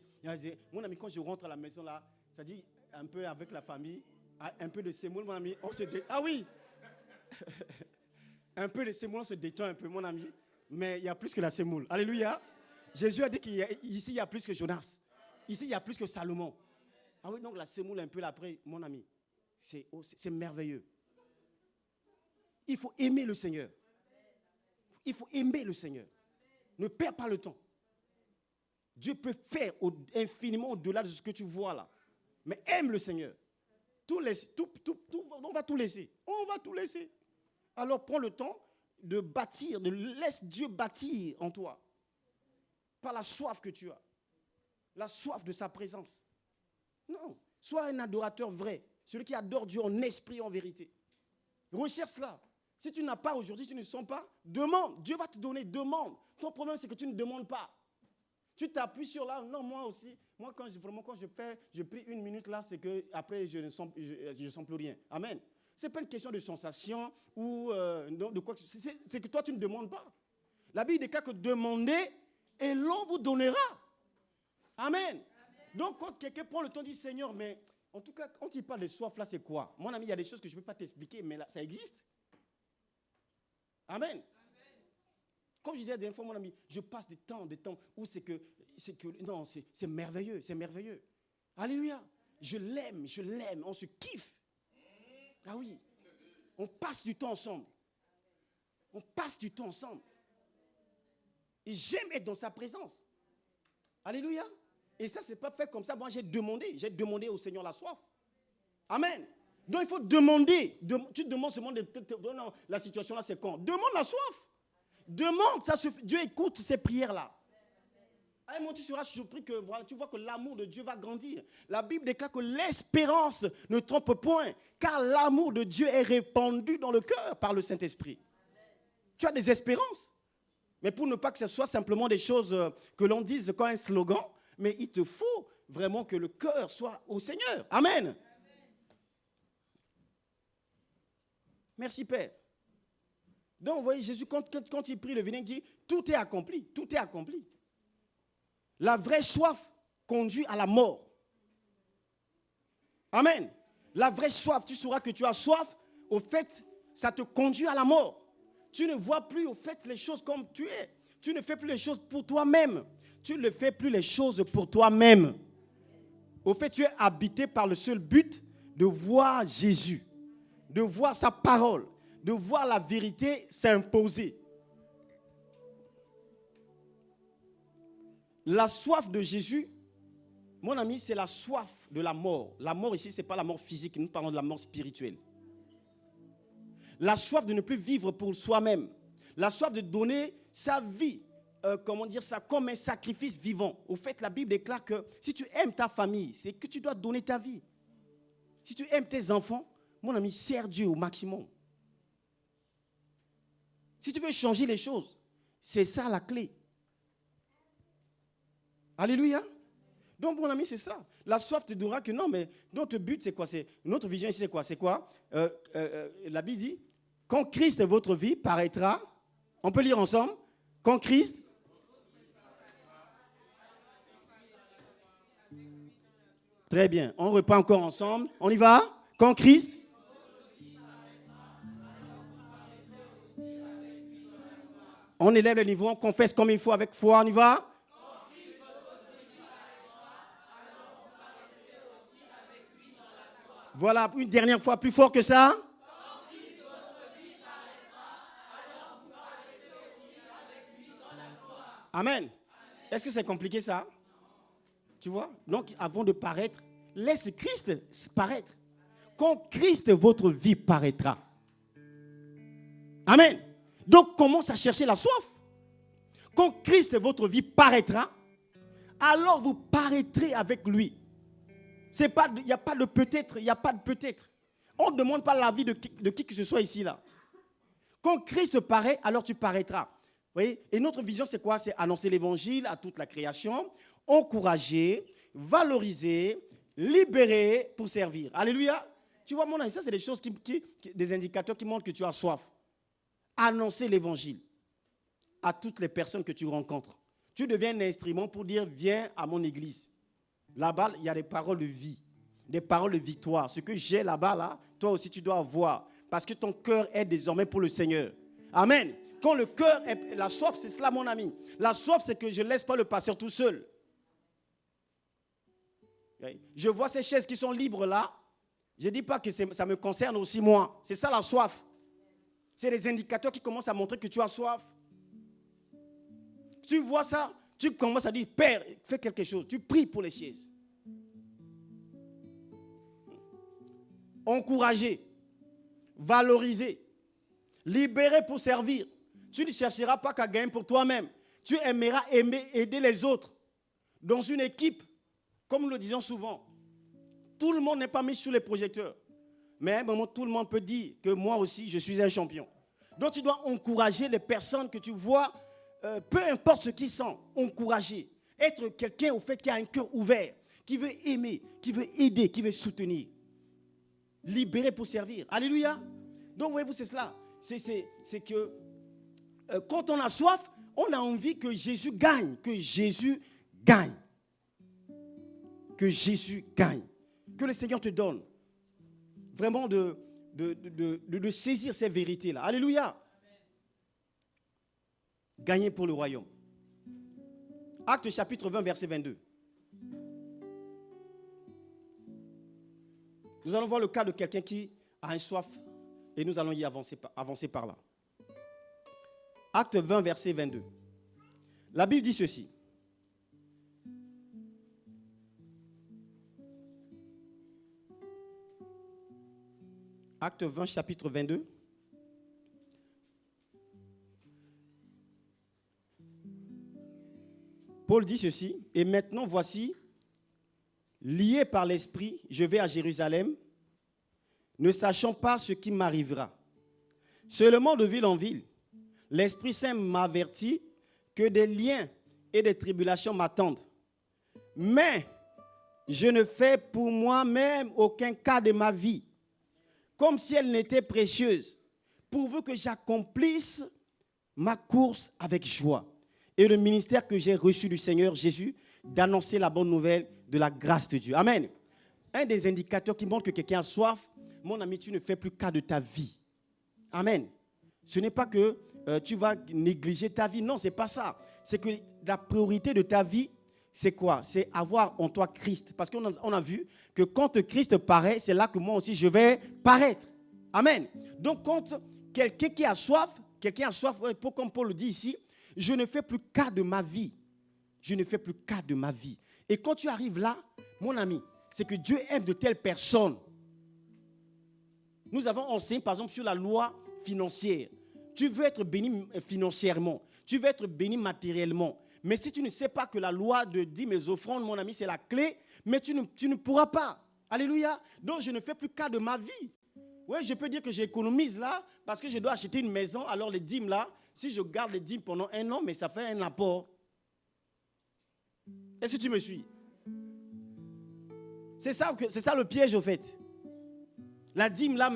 Mon ami, quand je rentre à la maison, là, ça dit un peu avec la famille, Ah, un peu de sémoule, mon ami. Ah oui. Un peu de sémoule, on se détend un peu, mon ami. Mais il y a plus que la sémoule. Alléluia. Jésus a dit qu'ici, il y a plus que Jonas. Ici, il y a plus que Salomon. Ah oui, donc la sémoule un peu là après, mon ami. C'est merveilleux. Il faut aimer le Seigneur. Il faut aimer le Seigneur. Ne perds pas le temps. Dieu peut faire infiniment au-delà de ce que tu vois là. Mais aime le Seigneur. On va tout laisser. On va tout laisser. Alors prends le temps de bâtir, laisse Dieu bâtir en toi. Par la soif que tu as. La soif de sa présence. Non. Sois un adorateur vrai. Celui qui adore Dieu en esprit et en vérité. Recherche cela. Si tu n'as pas aujourd'hui, tu ne sens pas, demande. Dieu va te donner, demande. Ton problème, c'est que tu ne demandes pas. Tu t'appuies sur là. Non, moi aussi. Moi, quand je prie 1 minute là, c'est que après je ne sens plus rien. Amen. Ce n'est pas une question de sensation ou de quoi. C'est que toi, tu ne demandes pas. La Bible déclare que demandez et l'on vous donnera. Amen. Donc, quand quelqu'un prend le temps de dire Seigneur, mais en tout cas, quand il parle de soif, là, c'est quoi? Mon ami, il y a des choses que je ne peux pas t'expliquer, mais là, ça existe. Amen. Comme je disais la dernière fois, mon ami, je passe des temps où c'est merveilleux, c'est merveilleux. Alléluia. Je l'aime, on se kiffe. Ah oui. On passe du temps ensemble. On passe du temps ensemble. Et j'aime être dans sa présence. Alléluia. Et ça, ce n'est pas fait comme ça. Moi, j'ai demandé au Seigneur la soif. Amen. Donc, il faut demander. Tu demandes seulement non, la situation là, c'est quand? Demande la soif. Demande. Dieu écoute ces prières-là. À un moment, tu seras surpris que voilà, tu vois que l'amour de Dieu va grandir. La Bible déclare que l'espérance ne trompe point, car l'amour de Dieu est répandu dans le cœur par le Saint-Esprit. Tu as des espérances. Mais pour ne pas que ce soit simplement des choses que l'on dise comme un slogan, mais il te faut vraiment que le cœur soit au Seigneur. Amen. Merci Père. Donc, vous voyez, Jésus, quand il prie le vinaigre, il dit, tout est accompli, tout est accompli. La vraie soif conduit à la mort. Amen. La vraie soif, tu sauras que tu as soif, au fait, ça te conduit à la mort. Tu ne vois plus, au fait, les choses comme tu es. Tu ne fais plus les choses pour toi-même. Tu ne fais plus les choses pour toi-même. Au fait, tu es habité par le seul but de voir Jésus, de voir sa parole, de voir la vérité s'imposer. La soif de Jésus, mon ami, c'est la soif de la mort. La mort ici, ce n'est pas la mort physique, nous parlons de la mort spirituelle. La soif de ne plus vivre pour soi-même. La soif de donner sa vie, comme un sacrifice vivant. Au fait, la Bible déclare que si tu aimes ta famille, c'est que tu dois donner ta vie. Si tu aimes tes enfants, mon ami, sers Dieu au maximum. Si tu veux changer les choses, c'est ça la clé. Alléluia. Donc, mon ami, c'est ça. La soif te dira que non, mais notre but, c'est quoi? Notre vision ici, c'est quoi? C'est quoi? La Bible dit, quand Christ, votre vie, paraîtra, on peut lire ensemble, quand Christ... Très bien. On reprend encore ensemble. On y va? Quand Christ... On élève le niveau, on confesse comme il faut avec foi. On y va? Voilà, une dernière fois, plus fort que ça. Amen. Est-ce que c'est compliqué ça? Tu vois? Donc, avant de paraître, laisse Christ paraître. Quand Christ, votre vie paraîtra. Amen. Donc, commence à chercher la soif. Quand Christ, votre vie paraîtra, alors vous paraîtrez avec lui. Il n'y a pas de peut-être, il n'y a pas de peut-être. On ne demande pas l'avis de qui que ce soit ici, là. Quand Christ paraît, alors tu paraîtras. Vous voyez? Et notre vision, c'est quoi? C'est annoncer l'évangile à toute la création, encourager, valoriser, libérer pour servir. Alléluia. Tu vois, mon ami, ça, c'est des choses, des indicateurs qui montrent que tu as soif. Annoncer l'évangile à toutes les personnes que tu rencontres. Tu deviens un instrument pour dire, viens à mon église. Là-bas, il y a des paroles de vie. des paroles de victoire. Ce que j'ai là-bas, là, toi aussi tu dois avoir. Parce que ton cœur est désormais pour le Seigneur. Amen. Quand le cœur est... La soif, c'est cela, mon ami. La soif, c'est que je ne laisse pas le pasteur tout seul. Je vois ces chaises qui sont libres là. Je ne dis pas que ça me concerne aussi moi. C'est ça la soif. C'est des indicateurs qui commencent à montrer que tu as soif. Tu vois ça, tu commences à dire, Père, fais quelque chose. Tu pries pour les chaises. Encourager, valoriser, libérer pour servir. Tu ne chercheras pas qu'à gagner pour toi-même. Tu aimeras aider les autres. Dans une équipe, comme nous le disons souvent, tout le monde n'est pas mis sous les projecteurs. Mais à un moment, tout le monde peut dire que moi aussi, je suis un champion. Donc, tu dois encourager les personnes que tu vois, peu importe ce qu'ils sont, encourager. Être quelqu'un, au fait, qui a un cœur ouvert, qui veut aimer, qui veut aider, qui veut soutenir. Libérer pour servir. Alléluia. Donc, voyez-vous, c'est cela. C'est que quand on a soif, on a envie que Jésus gagne. Que Jésus gagne. Que Jésus gagne. Que le Seigneur te donne vraiment de saisir ces vérités-là. Alléluia. Gagner pour le royaume. Actes chapitre 20, verset 22. Nous allons voir le cas de quelqu'un qui a un soif et nous allons y avancer par là. Acte 20, verset 22. La Bible dit ceci. Acte 20, chapitre 22. Paul dit ceci, et maintenant voici, lié par l'Esprit, je vais à Jérusalem, ne sachant pas ce qui m'arrivera. Seulement de ville en ville, l'Esprit Saint m'avertit que des liens et des tribulations m'attendent. Mais je ne fais pour moi-même aucun cas de ma vie, comme si elle n'était précieuse, pourvu que j'accomplisse ma course avec joie. Et le ministère que j'ai reçu du Seigneur Jésus, d'annoncer la bonne nouvelle de la grâce de Dieu. Amen. Un des indicateurs qui montre que quelqu'un a soif, mon ami, tu ne fais plus cas de ta vie. Amen. Ce n'est pas que tu vas négliger ta vie. Non, ce n'est pas ça. C'est que la priorité de ta vie, c'est quoi? C'est avoir en toi Christ. Parce qu'on a vu que quand Christ paraît, c'est là que moi aussi je vais paraître. Amen. Donc quand quelqu'un qui a soif, comme Paul le dit ici, je ne fais plus cas de ma vie. Je ne fais plus cas de ma vie. Et quand tu arrives là, mon ami, c'est que Dieu aime de telles personnes. Nous avons enseigné, par exemple, sur la loi financière. Tu veux être béni financièrement. Tu veux être béni matériellement. Mais si tu ne sais pas que la loi de dîmes et offrandes, mon ami, c'est la clé, mais tu ne pourras pas. Alléluia. Donc, je ne fais plus cas de ma vie. Oui, je peux dire que j'économise là, parce que je dois acheter une maison. Alors, les dîmes là, si je garde les dîmes pendant 1 an, mais ça fait un apport. Est-ce que tu me suis? C'est ça le piège, au fait. La dîme, là,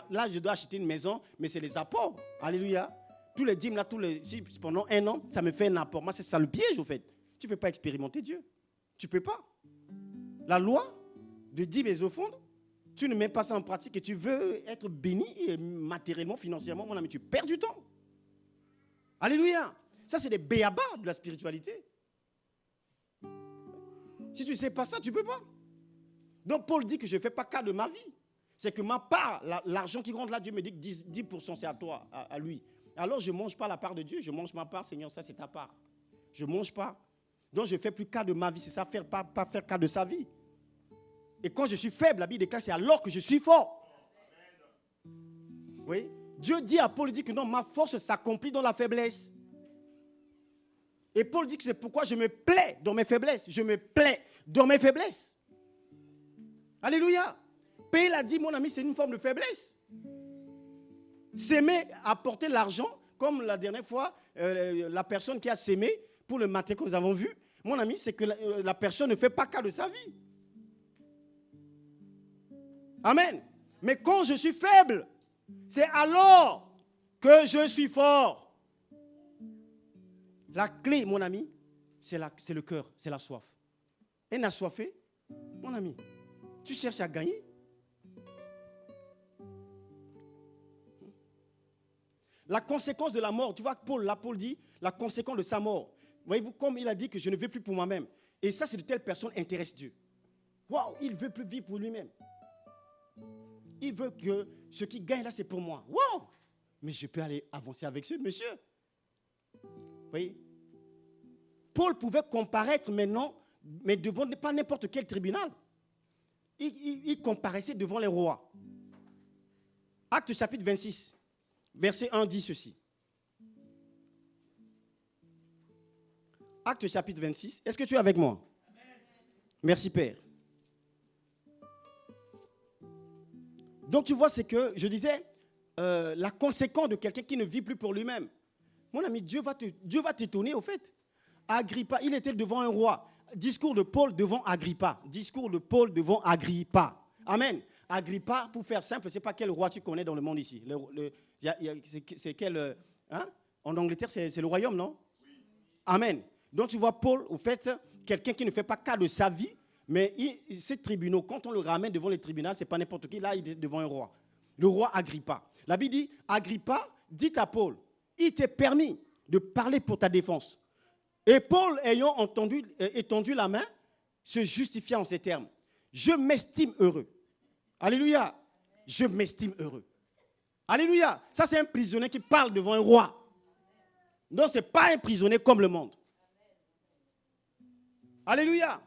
là, je dois acheter une maison, mais c'est les apports. Alléluia. Tous les dîmes, là, pendant 1 an, ça me fait un apport. Moi, c'est ça le piège, au fait. Tu ne peux pas expérimenter Dieu. Tu ne peux pas. La loi de dîmes et offrandes, tu ne mets pas ça en pratique et tu veux être béni matériellement, financièrement, mon ami, tu perds du temps. Alléluia. Ça, c'est des béabas de la spiritualité. Si tu ne sais pas ça, tu ne peux pas. Donc, Paul dit que je ne fais pas cas de ma vie. C'est que ma part, l'argent qui rentre là, Dieu me dit que 10% c'est à toi, à lui. Alors, je ne mange pas la part de Dieu, je mange ma part. Seigneur, ça, c'est ta part. Je ne mange pas. Donc, je ne fais plus cas de ma vie. C'est ça, pas faire cas de sa vie. Et quand je suis faible, la Bible déclare, c'est alors que je suis fort. Oui. Dieu dit à Paul, il dit que non, ma force s'accomplit dans la faiblesse. Et Paul dit que c'est pourquoi je me plais dans mes faiblesses. Je me plais dans mes faiblesses. Alléluia. Payer la dîme, mon ami, c'est une forme de faiblesse. S'aimer, apporter l'argent, comme la dernière fois, la personne qui a sémé pour le matin que nous avons vu, mon ami, c'est que la personne ne fait pas cas de sa vie. Amen. Mais quand je suis faible, c'est alors que je suis fort. La clé, mon ami, c'est le cœur, c'est la soif. Un assoiffé, mon ami, Tu cherches à gagner. La conséquence de la mort, tu vois, Paul dit, la conséquence de sa mort. Voyez-vous, comme il a dit que je ne veux plus pour moi-même. Et ça, c'est de telles personnes intéressent Dieu. Waouh, il ne veut plus vivre pour lui-même. Il veut que ce qui gagne là, c'est pour moi. Waouh, mais je peux aller avancer avec ce monsieur. Vous voyez, Paul pouvait comparaître maintenant, mais devant pas n'importe quel tribunal. Il comparaissait devant les rois. Actes chapitre 26, verset 1 dit ceci. Actes chapitre 26. Est-ce que tu es avec moi? Merci Père. Donc tu vois, c'est que, je disais, la conséquence de quelqu'un qui ne vit plus pour lui-même. Mon ami, Dieu va t'étonner au fait. Agrippa, il était devant un roi. Discours de Paul devant Agrippa. Discours de Paul devant Agrippa. Amen. Agrippa, pour faire simple, je ne sais pas quel roi tu connais dans le monde ici. C'est quel... Hein? En Angleterre, c'est le royaume, non? Oui. Amen. Donc tu vois, Paul, au fait, quelqu'un qui ne fait pas cas de sa vie, mais ces tribunaux, quand on le ramène devant les tribunaux, ce n'est pas n'importe qui, là, il est devant un roi. Le roi Agrippa. La Bible dit, Agrippa, dit à Paul, il t'est permis de parler pour ta défense. Et Paul, ayant étendu la main, se justifia en ces termes. Je m'estime heureux. Alléluia. Je m'estime heureux. Alléluia. Ça, c'est un prisonnier qui parle devant un roi. Non, ce n'est pas un prisonnier comme le monde. Alléluia.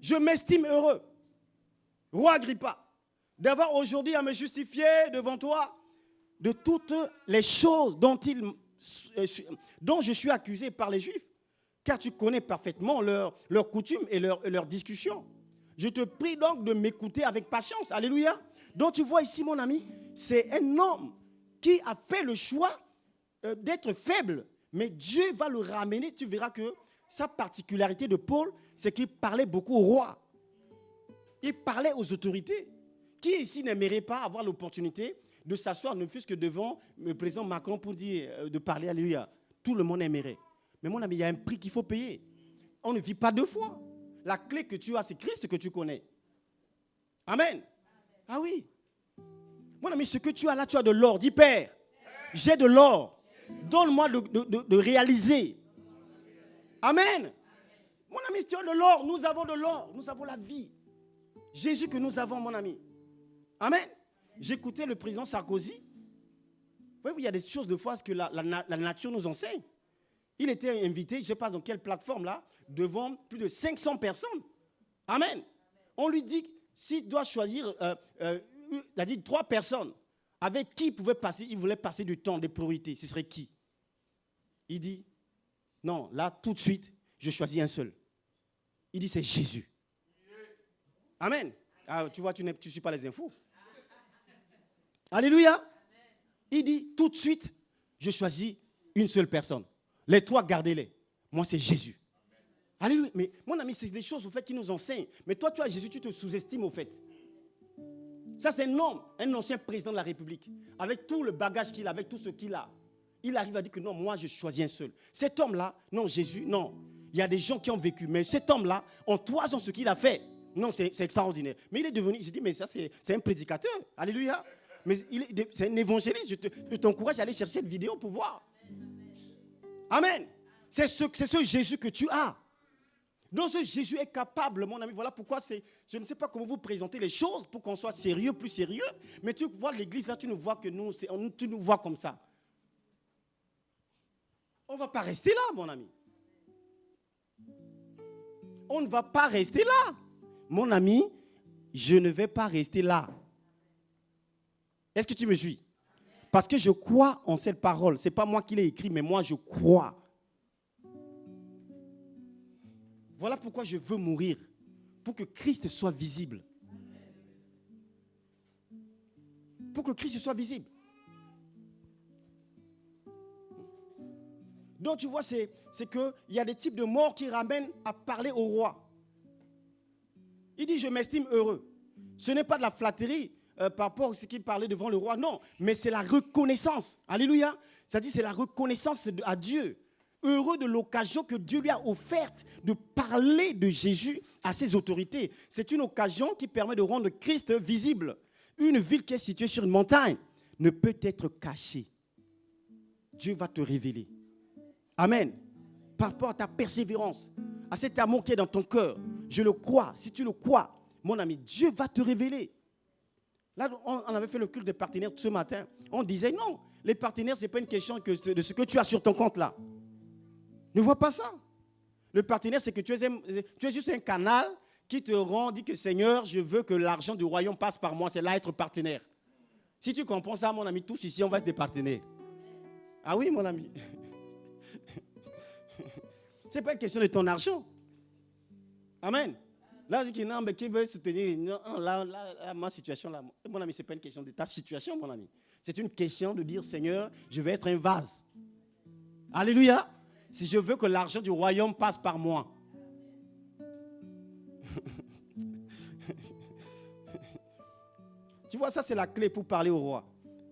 Je m'estime heureux, roi Agrippa, d'avoir aujourd'hui à me justifier devant toi de toutes les choses dont je suis accusé par les Juifs, car tu connais parfaitement leurs coutumes et leurs discussions. Je te prie donc de m'écouter avec patience. Alléluia. Donc tu vois ici, mon ami, c'est un homme qui a fait le choix d'être faible, mais Dieu va le ramener. Tu verras que sa particularité de Paul, c'est qu'il parlait beaucoup au roi. Il parlait aux autorités. Qui ici n'aimerait pas avoir l'opportunité de s'asseoir, ne fût-ce que devant le président Macron pour dire, de parler, alléluia. Tout le monde aimerait. Mais mon ami, il y a un prix qu'il faut payer. On ne vit pas deux fois. La clé que tu as, c'est Christ que tu connais. Amen. Ah oui. Mon ami, ce que tu as là, tu as de l'or. Dis, Père, j'ai de l'or. Donne-moi de réaliser. Amen. Mon ami, tu as de l'or. Nous avons de l'or. Nous avons la vie. Jésus que nous avons, mon ami. Amen. J'écoutais le président Sarkozy. Vous voyez, il y a des choses de fois que la nature nous enseigne. Il était invité, je ne sais pas dans quelle plateforme là, devant plus de 500 personnes. Amen. On lui dit, s'il doit choisir, il a dit 3 personnes avec qui il voulait passer du temps, des priorités, ce serait qui? Il dit, non, là, tout de suite, je choisis un seul. Il dit, c'est Jésus. Amen. Ah, tu vois, tu ne suis pas les infos. Alléluia. Il dit, tout de suite, je choisis une seule personne. Les 3, gardez-les. Moi, c'est Jésus. Alléluia. Mais mon ami, c'est des choses au fait qui nous enseignent. Mais toi, tu as Jésus, tu te sous-estimes au fait. Ça, c'est un homme, un ancien président de la République. Avec tout le bagage qu'il a, avec tout ce qu'il a. Il arrive à dire que non, moi, je choisis un seul. Cet homme-là, non, Jésus, non. Il y a des gens qui ont vécu. Mais cet homme-là, en 3 ans, ce qu'il a fait, non, c'est extraordinaire. Mais il est devenu, je dis, mais ça, c'est un prédicateur. Alléluia. Mais c'est un évangéliste. Je t'encourage à aller chercher cette vidéo pour voir. Amen. C'est ce Jésus que tu as. Donc ce Jésus est capable, mon ami. Voilà pourquoi je ne sais pas comment vous présenter les choses pour qu'on soit sérieux, plus sérieux. Mais tu vois l'église là, tu nous vois tu nous vois comme ça. On ne va pas rester là, mon ami. On ne va pas rester là. Mon ami, je ne vais pas rester là. Est-ce que tu me suis? Parce que je crois en cette parole. Ce n'est pas moi qui l'ai écrit, mais moi je crois. Voilà pourquoi je veux mourir. Pour que Christ soit visible. Pour que Christ soit visible. Donc tu vois, c'est qu'il y a des types de morts qui ramènent à parler au roi. Il dit, je m'estime heureux. Ce n'est pas de la flatterie par rapport à ce qu'il parlait devant le roi, non. Mais c'est la reconnaissance. Alléluia. C'est-à-dire c'est la reconnaissance à Dieu Heureux de l'occasion que Dieu lui a offerte de parler de Jésus à ses autorités. C'est une occasion qui permet de rendre Christ visible. Une ville qui est située sur une montagne ne peut être cachée. Dieu va te révéler. Amen. Par rapport à ta persévérance, à cet amour qui est dans ton cœur, je le crois. Si tu le crois, mon ami, Dieu va te révéler. Là, on avait fait le culte des partenaires ce matin. On disait non, les partenaires, ce n'est pas une question de ce que tu as sur ton compte là. Ne vois pas ça. Le partenaire, c'est que tu es juste un canal qui te rend, dit que Seigneur, je veux que l'argent du royaume passe par moi. C'est là être partenaire. Si tu comprends ça, mon ami, tous ici, on va être des partenaires. Ah oui, mon ami. Ce n'est pas une question de ton argent. Amen. Là, on dit que non, mais qui veut soutenir? Non, là, ma situation, là. Mon ami, ce n'est pas une question de ta situation, mon ami. C'est une question de dire, Seigneur, je vais être un vase. Alléluia. Si je veux que l'argent du royaume passe par moi. Tu vois, ça, c'est la clé pour parler au roi.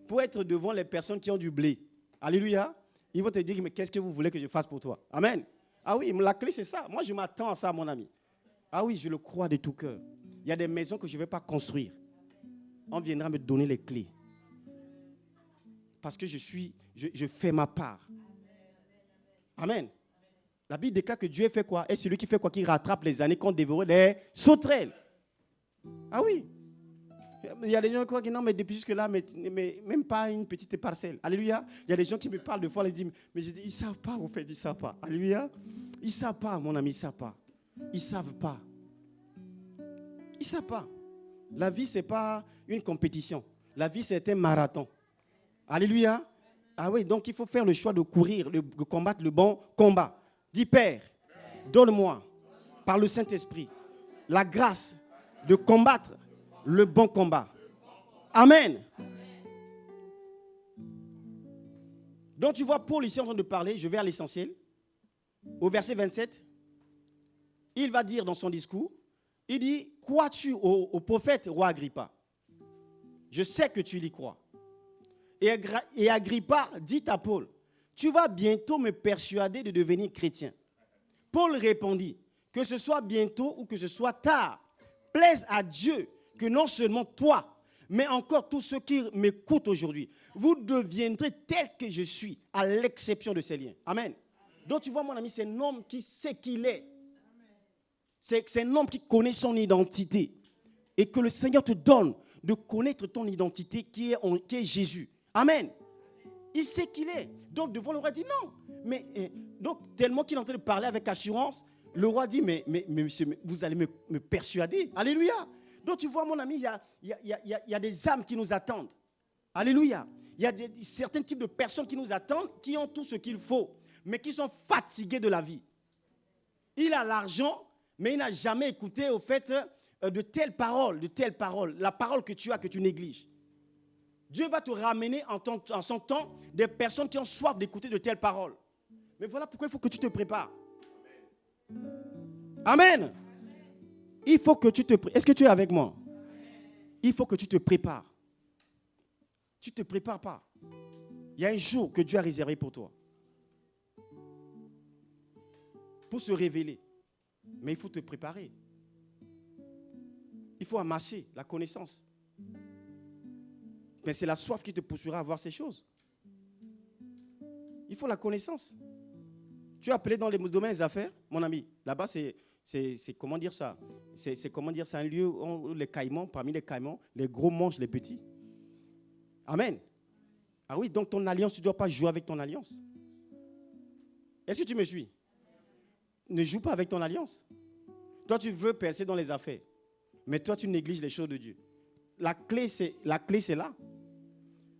Pour être devant les personnes qui ont du blé. Alléluia. Ils vont te dire, mais qu'est-ce que vous voulez que je fasse pour toi? Amen. Ah oui, la clé, c'est ça. Moi, je m'attends à ça, mon ami. Ah oui, je le crois de tout cœur. Il y a des maisons que je ne vais pas construire. On viendra me donner les clés. Parce que je fais ma part. Amen. La Bible déclare que Dieu fait quoi? Et c'est lui qui fait quoi? Qui rattrape les années qu'on dévorait les sauterelles. Ah oui. Il y a des gens qui croient que non, mais depuis jusque-là, mais même pas une petite parcelle. Alléluia. Il y a des gens qui me parlent de fois, ils disent, mais je dis, ils ne savent pas, en fait, ils ne savent pas. Alléluia. Ils ne savent pas, mon ami, ils ne savent pas. Ils ne savent pas. Ils ne savent pas. La vie, ce n'est pas une compétition. La vie, c'est un marathon. Alléluia. Ah oui, donc il faut faire le choix de courir, de combattre le bon combat. Dis, Père, donne-moi, par le Saint-Esprit, la grâce de combattre le bon combat. Amen. Donc tu vois, Paul ici en train de parler, je vais à l'essentiel. Au verset 27, il va dire dans son discours, il dit, crois-tu au prophète, roi Agrippa? Je sais que tu y crois. Et Agrippa dit à Paul, tu vas bientôt me persuader de devenir chrétien. Paul répondit, que ce soit bientôt ou que ce soit tard, plaise à Dieu que non seulement toi, mais encore tous ceux qui m'écoutent aujourd'hui, vous deviendrez tel que je suis, à l'exception de ces liens. Amen. Donc tu vois, mon ami, c'est un homme qui sait qui il est. C'est un homme qui connaît son identité. Et que le Seigneur te donne de connaître ton identité qui est Jésus. Amen. Il sait qui il est. Donc devant le roi, il dit non. Donc tellement qu'il est en train de parler avec assurance, le roi dit, mais monsieur, vous allez me persuader. Alléluia. Donc tu vois, mon ami, il y a des âmes qui nous attendent. Alléluia. Il y a certains types de personnes qui nous attendent, qui ont tout ce qu'il faut, mais qui sont fatigués de la vie. Il a l'argent, mais il n'a jamais écouté au fait de telles paroles, la parole que tu as, que tu négliges. Dieu va te ramener en son temps des personnes qui ont soif d'écouter de telles paroles. Mais voilà pourquoi il faut que tu te prépares. Amen. Il faut que tu te prépares. Est-ce que tu es avec moi? Il faut que tu te prépares. Tu ne te prépares pas. Il y a un jour que Dieu a réservé pour toi. Pour se révéler. Mais il faut te préparer. Il faut amasser la connaissance. Mais c'est la soif qui te poussera à voir ces choses. Il faut la connaissance. Tu es appelé dans les domaines des affaires, mon ami. Là-bas, c'est comment dire ça? C'est comment dire, c'est un lieu où les caïmans, parmi les caïmans, les gros mangent les petits. Amen. Ah oui, donc ton alliance, tu ne dois pas jouer avec ton alliance. Est-ce que tu me suis? Ne joue pas avec ton alliance. Toi, tu veux percer dans les affaires. Mais toi, tu négliges les choses de Dieu. La clé, c'est là.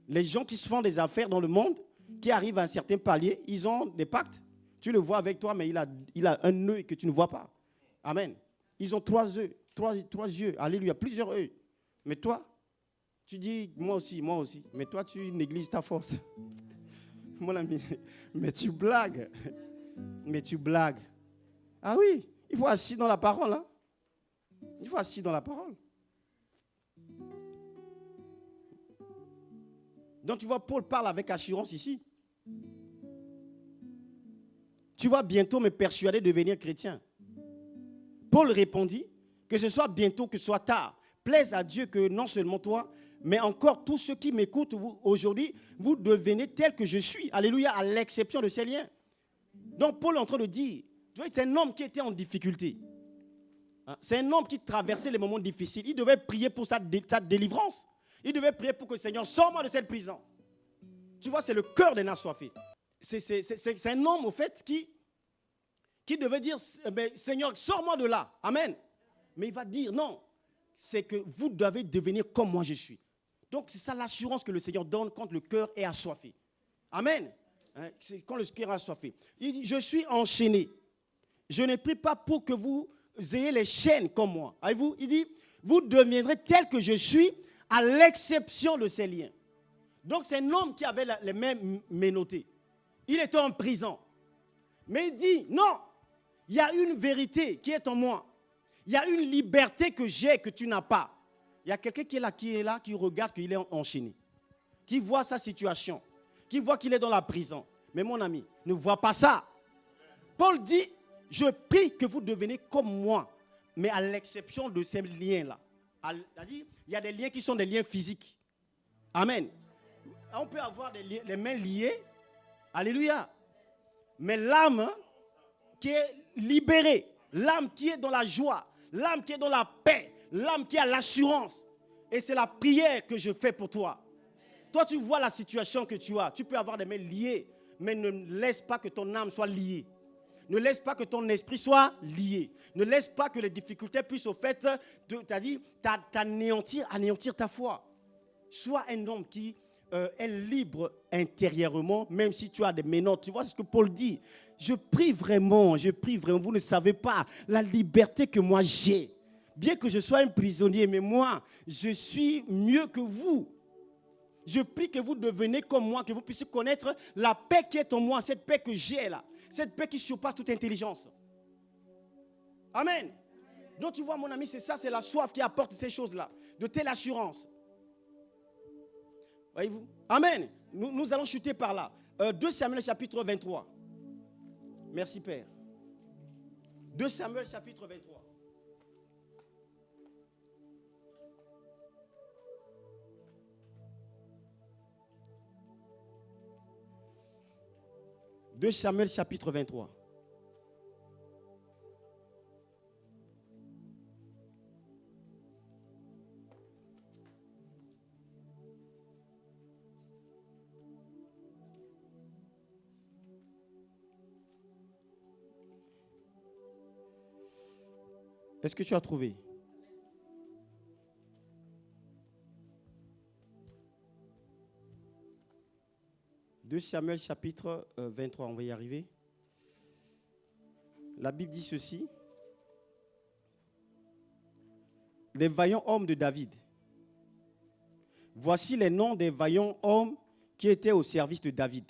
Les gens qui se font des affaires dans le monde, qui arrivent à un certain palier, ils ont des pactes. Tu le vois avec toi, mais il a un œil que tu ne vois pas. Amen. Ils ont 3 yeux. 3 yeux. Alléluia. Plusieurs yeux. Mais toi, tu dis, moi aussi. Mais toi, tu négliges ta force. Mon ami, mais tu blagues. Ah oui, il faut assis dans la parole. Hein? Il faut assis dans la parole. Donc tu vois, Paul parle avec assurance ici. tu vas bientôt me persuader de devenir chrétien. Paul répondit, que ce soit bientôt, que ce soit tard, plaise à Dieu que non seulement toi, mais encore tous ceux qui m'écoutent aujourd'hui, vous devenez tel que je suis. Alléluia, à l'exception de ces liens. Donc Paul est en train de dire, tu vois, c'est un homme qui était en difficulté. C'est un homme qui traversait les moments difficiles. Il devait prier pour sa délivrance. Il devait prier pour que le Seigneur sorte de cette prison. Tu vois, c'est le cœur d'un assoiffé. C'est un homme, au fait, qui devait dire, Seigneur, sors-moi de là. Amen. Mais il va dire, non, c'est que vous devez devenir comme moi je suis. Donc, c'est ça l'assurance que le Seigneur donne quand le cœur est assoiffé. Amen. C'est quand le cœur est assoiffé. Il dit, je suis enchaîné. Je ne prie pas pour que vous ayez les chaînes comme moi. Avez-vous? Il dit, vous deviendrez tel que je suis, à l'exception de ces liens. Donc, c'est un homme qui avait les mêmes ménotés. Il était en prison. Mais il dit, non, il y a une vérité qui est en moi. Il y a une liberté que j'ai que tu n'as pas. Il y a quelqu'un qui est là, qui regarde qu'il est enchaîné, qui voit sa situation, qui voit qu'il est dans la prison. Mais mon ami, ne vois pas ça. Paul dit, je prie que vous deveniez comme moi, mais à l'exception de ces liens-là. Il y a des liens qui sont des liens physiques. Amen. On peut avoir les mains liées. Alléluia. Mais l'âme qui est libérée, l'âme qui est dans la joie, l'âme qui est dans la paix, l'âme qui a l'assurance. Et c'est la prière que je fais pour toi. Toi, tu vois la situation que tu as. Tu peux avoir des mains liées, mais ne laisse pas que ton âme soit liée. Ne laisse pas que ton esprit soit lié. Ne laisse pas que les difficultés puissent au fait anéantir ta foi. Sois un homme qui est libre intérieurement, même si tu as des menottes. Tu vois ce que Paul dit. Je prie vraiment. Vous ne savez pas la liberté que moi j'ai. Bien que je sois un prisonnier, mais moi, je suis mieux que vous. Je prie que vous deveniez comme moi, que vous puissiez connaître la paix qui est en moi, cette paix que j'ai là. Cette paix qui surpasse toute intelligence. Amen. Donc tu vois mon ami, c'est ça, c'est la soif qui apporte ces choses-là. De telle assurance. Voyez-vous? Amen. Nous allons chuter par là. 2 Samuel chapitre 23. Merci Père. 2 Samuel chapitre 23. De Samuel chapitre 23. Est-ce que tu as trouvé? De Samuel chapitre 23, on va y arriver. La Bible dit ceci. Les vaillants hommes de David. Voici les noms des vaillants hommes qui étaient au service de David.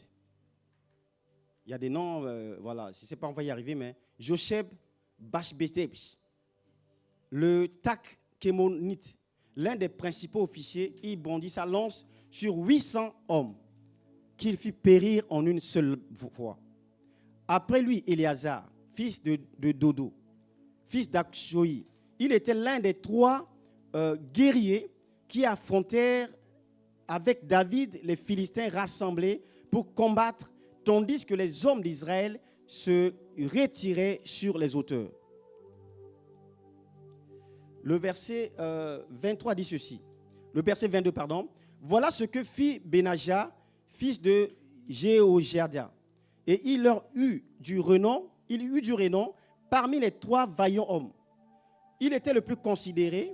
Il y a des noms, voilà, je ne sais pas, on va y arriver, mais Josheb Bashbeteb, le Tak-Kémonite, l'un des principaux officiers, il bondit sa lance sur 800 hommes, qu'il fit périr en une seule fois. Après lui, Éléazar, fils de Dodo, fils d'Akshoï, il était l'un des 3 guerriers qui affrontèrent avec David les Philistins rassemblés pour combattre, tandis que les hommes d'Israël se retiraient sur les hauteurs. Le verset 23 dit ceci. Le verset 22, pardon. Voilà ce que fit Benaja, fils de Jéhoiada. Et il eut du renom parmi les 3 vaillants hommes. Il était le plus considéré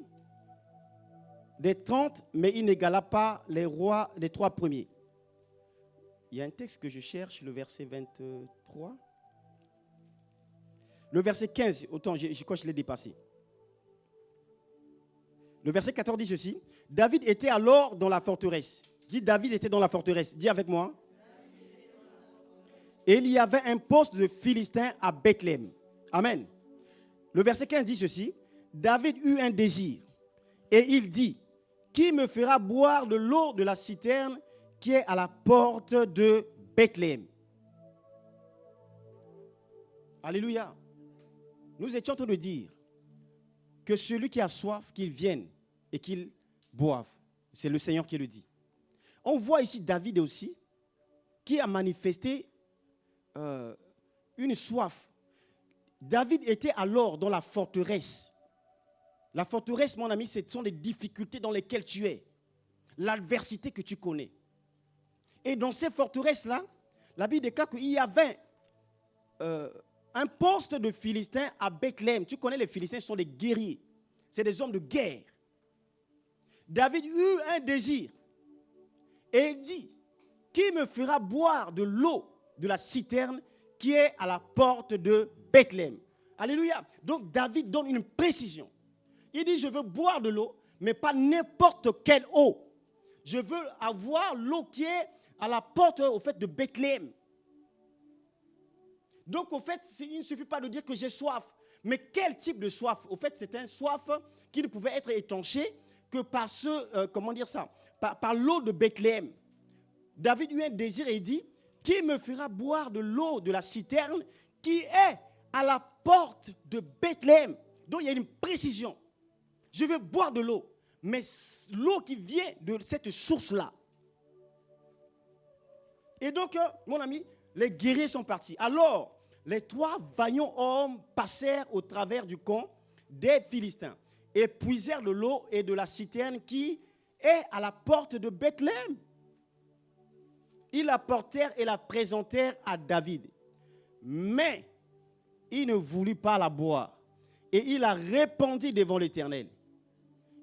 des 30, mais il n'égala pas les rois des 3 premiers. Il y a un texte que je cherche, le verset 23. Le verset 15, autant je crois que je l'ai dépassé. Le verset 14 dit ceci. David était alors dans la forteresse. Dis, David était dans la forteresse. Dis avec moi. Et il y avait un poste de Philistins à Bethléem. Amen. Le verset 15 dit ceci. David eut un désir. Et il dit, qui me fera boire de l'eau de la citerne qui est à la porte de Bethléem? Alléluia. Nous étions en train de dire que celui qui a soif, qu'il vienne et qu'il boive. C'est le Seigneur qui le dit. On voit ici David aussi, qui a manifesté une soif. David était alors dans la forteresse. La forteresse, mon ami, ce sont les difficultés dans lesquelles tu es. L'adversité que tu connais. Et dans ces forteresses-là, la Bible déclare qu'il y avait un poste de Philistins à Bethléem. Tu connais les Philistins, ce sont des guerriers. C'est des hommes de guerre. David eut un désir. Et il dit, qui me fera boire de l'eau de la citerne qui est à la porte de Bethléem? Alléluia. Donc David donne une précision. Il dit, je veux boire de l'eau, mais pas n'importe quelle eau. Je veux avoir l'eau qui est à la porte au fait de Bethléem. Donc au fait, il ne suffit pas de dire que j'ai soif. Mais quel type de soif? Au fait, c'est un soif qui ne pouvait être étanché que par par l'eau de Bethléem. David eut un désir et il dit, qui me fera boire de l'eau de la citerne qui est à la porte de Bethléem? Donc il y a une précision. Je veux boire de l'eau, mais l'eau qui vient de cette source-là. Et donc, mon ami, les guerriers sont partis. Alors, les 3 vaillants hommes passèrent au travers du camp des Philistins et puisèrent de l'eau et de la citerne qui est à la porte de Bethléem. Ils la portèrent et la présentèrent à David. Mais il ne voulut pas la boire. Et il la répandit devant l'Éternel.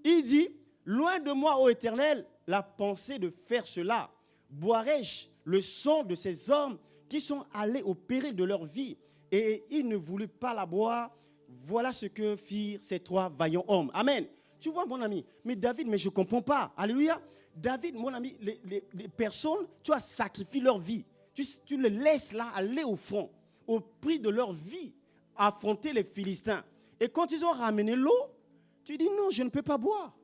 Il dit, loin de moi, ô Éternel, la pensée de faire cela. Boirai-je le sang de ces hommes qui sont allés au péril de leur vie? Et il ne voulut pas la boire. Voilà ce que firent ces 3 vaillants hommes. Amen. Tu vois, mon ami, mais David, mais je ne comprends pas. Alléluia. David, mon ami, les personnes, tu as sacrifié leur vie. Tu les laisses là aller au front, au prix de leur vie, affronter les Philistins. Et quand ils ont ramené l'eau, tu dis non, je ne peux pas boire.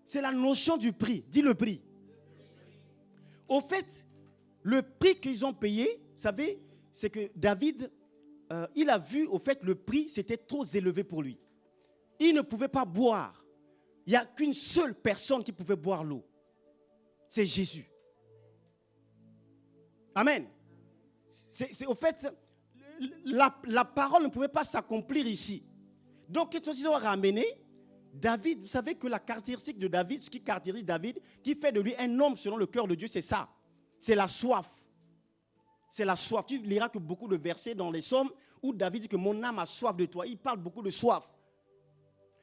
C'est la notion du prix. Dis le prix. Au fait, le prix qu'ils ont payé, vous savez, c'est que David, il a vu, au fait, le prix, c'était trop élevé pour lui. Il ne pouvait pas boire. Il n'y a qu'une seule personne qui pouvait boire l'eau. C'est Jésus. Amen. C'est au fait, la parole ne pouvait pas s'accomplir ici. Donc, quand ils ont ramené, David, vous savez que la caractéristique de David, ce qui caractérise David, qui fait de lui un homme selon le cœur de Dieu, c'est ça. C'est la soif. C'est la soif. Tu liras que beaucoup de versets dans les psaumes où David dit que mon âme a soif de toi. Il parle beaucoup de soif.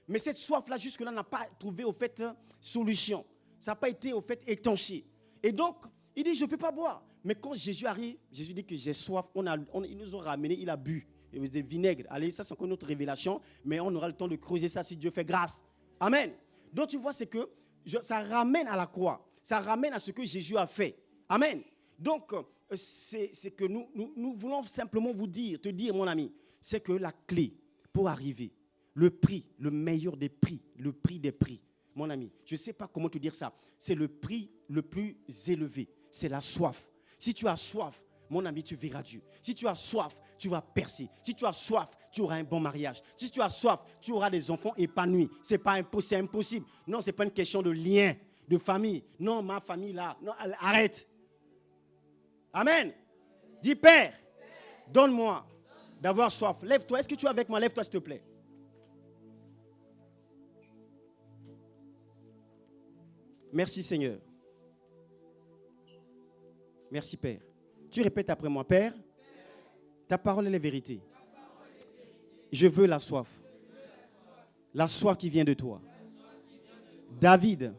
Mais cette soif-là, jusque-là, n'a pas trouvé, au fait, solution. Ça n'a pas été, au fait, étanché. Et donc, il dit, je ne peux pas boire. Mais quand Jésus arrive, Jésus dit que j'ai soif. Ils nous ont ramené, il a bu. Et des vinaigres. Allez, ça c'est encore une autre révélation. Mais on aura le temps de creuser ça si Dieu fait grâce. Amen. Donc tu vois, c'est que ça ramène à la croix. Ça ramène à ce que Jésus a fait. Amen. Donc, c'est que nous voulons simplement te dire, mon ami, c'est que la clé pour arriver, le prix, le meilleur des prix, le prix des prix, mon ami, je ne sais pas comment te dire ça, c'est le prix le plus élevé, c'est la soif. Si tu as soif, mon ami, tu verras Dieu. Si tu as soif, tu vas percer. Si tu as soif, tu auras un bon mariage. Si tu as soif, tu auras des enfants épanouis. C'est impossible. Non, ce n'est pas une question de lien, de famille. Non, ma famille là. Non, arrête. Amen. Dis, Père, donne-moi d'avoir soif. Lève-toi. Est-ce que tu es avec moi? Lève-toi, s'il te plaît. Merci, Seigneur. Merci, Père. Tu répètes après moi, Père, ta parole est la vérité. Je veux la soif. La soif qui vient de toi. David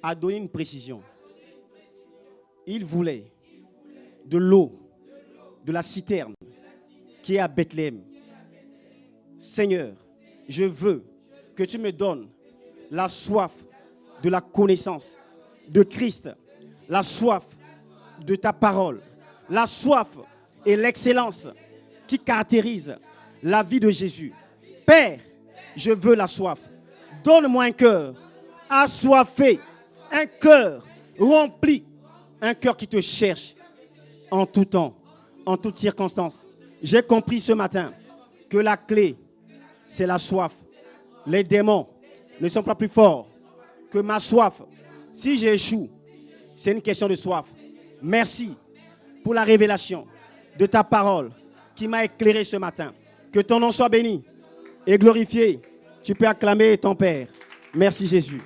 a donné une précision. Il voulait de l'eau, de la citerne qui est à Bethléem. Seigneur, je veux que tu me donnes la soif de la connaissance de Christ, la soif de ta parole, la soif et l'excellence qui caractérise la vie de Jésus. Père, je veux la soif. Donne-moi un cœur assoiffé, un cœur rempli, un cœur qui te cherche en tout temps, en toutes circonstances. J'ai compris ce matin que la clé, c'est la soif. Les démons ne sont pas plus forts que ma soif. Si j'échoue, c'est une question de soif. Merci pour la révélation de ta parole qui m'a éclairé ce matin. Que ton nom soit béni et glorifié. Tu peux acclamer ton Père. Merci Jésus.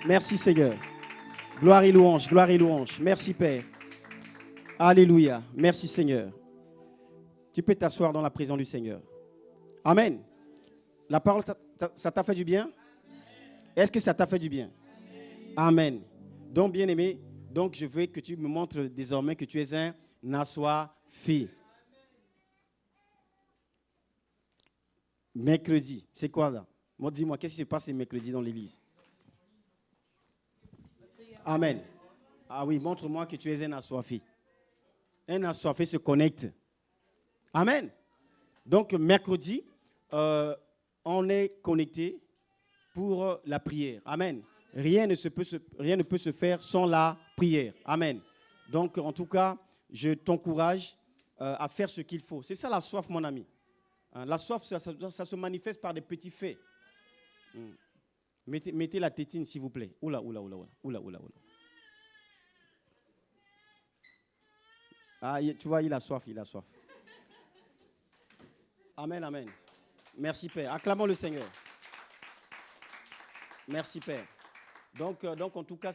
Merci Seigneur. Gloire et louange, gloire et louange. Merci Père. Alléluia. Merci Seigneur. Tu peux t'asseoir dans la présence du Seigneur. Amen. La parole, ça t'a fait du bien? Est-ce que ça t'a fait du bien? Amen. Donc, bien-aimé, donc je veux que tu me montres désormais que tu es un assoiffé. Mercredi, c'est quoi là? Moi, dis-moi, qu'est-ce qui se passe les mercredis dans l'église? Amen. Ah oui, montre-moi que tu es un assoiffé. Un assoiffé se connecte. Amen. Donc, mercredi, on est connecté pour la prière. Amen. Rien ne peut se faire sans la prière. Amen. Donc, en tout cas, je t'encourage à faire ce qu'il faut. C'est ça la soif, mon ami. La soif, ça se manifeste par des petits faits. Mettez la tétine, s'il vous plaît. Oula. Ah, tu vois, il a soif. Amen, amen. Merci, Père. Acclamons le Seigneur. Merci, Père. Donc en tout cas,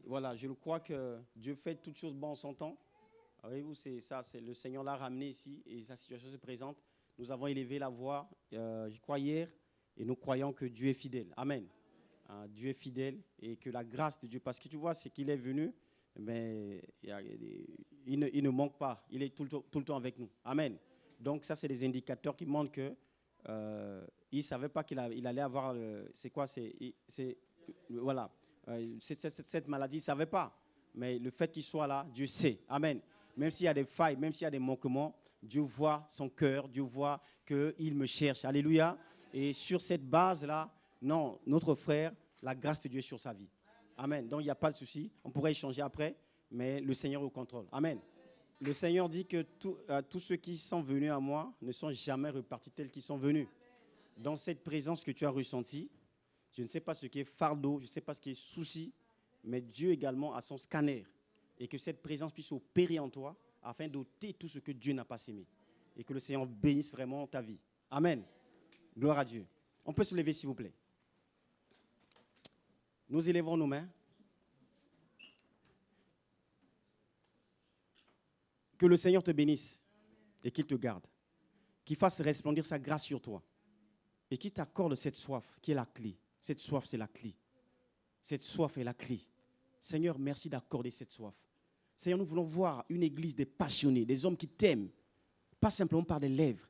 voilà, je crois que Dieu fait toutes choses bonnes en son temps. Voyez-vous, c'est ça, le Seigneur l'a ramené ici et sa situation se présente. Nous avons élevé la voix, je crois hier, et nous croyons que Dieu est fidèle. Amen. Dieu est fidèle et que la grâce de Dieu, parce que tu vois, c'est qu'il est venu, mais il ne manque pas. Il est tout le temps avec nous. Amen. Donc ça, c'est des indicateurs qui montrent que il ne savait pas qu'il allait avoir, voilà, cette maladie, il ne savait pas. Mais le fait qu'il soit là, Dieu sait. Amen. Même s'il y a des failles, même s'il y a des manquements, Dieu voit son cœur, Dieu voit qu'il me cherche. Alléluia. Et sur cette base-là, non, notre frère, la grâce de Dieu est sur sa vie. Amen. Donc il n'y a pas de souci. On pourrait échanger après, mais le Seigneur est au contrôle. Amen. Le Seigneur dit que tous ceux qui sont venus à moi ne sont jamais repartis tels qu'ils sont venus. Dans cette présence que tu as ressentie, je ne sais pas ce qui est fardeau, je ne sais pas ce qui est souci, mais Dieu également a son scanner. Et que cette présence puisse opérer en toi afin d'ôter tout ce que Dieu n'a pas sémé. Et que le Seigneur bénisse vraiment ta vie. Amen. Gloire à Dieu. On peut se lever s'il vous plaît. Nous élevons nos mains. Que le Seigneur te bénisse et qu'il te garde. Qu'il fasse resplendir sa grâce sur toi. Et qu'il t'accorde cette soif qui est la clé. Cette soif, c'est la clé. Cette soif est la clé. Seigneur, merci d'accorder cette soif. Seigneur, nous voulons voir une église des passionnés, des hommes qui t'aiment, pas simplement par des lèvres,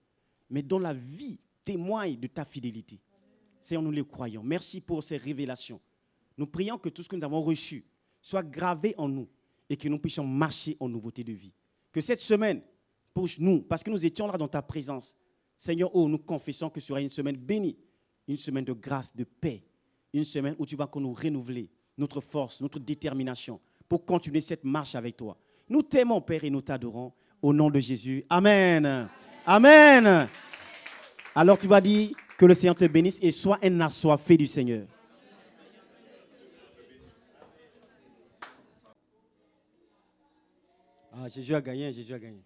mais dont la vie témoigne de ta fidélité. Seigneur, nous les croyons. Merci pour ces révélations. Nous prions que tout ce que nous avons reçu soit gravé en nous et que nous puissions marcher en nouveauté de vie. Que cette semaine, pour nous, parce que nous étions là dans ta présence, Seigneur, nous confessons que ce sera une semaine bénie, une semaine de grâce, de paix, une semaine où tu vas nous renouveler notre force, notre détermination pour continuer cette marche avec toi. Nous t'aimons, Père, et nous t'adorons au nom de Jésus. Amen. Amen. Alors tu vas dire que le Seigneur te bénisse et sois un assoiffé du Seigneur. Jésus a gagné, Jésus a gagné.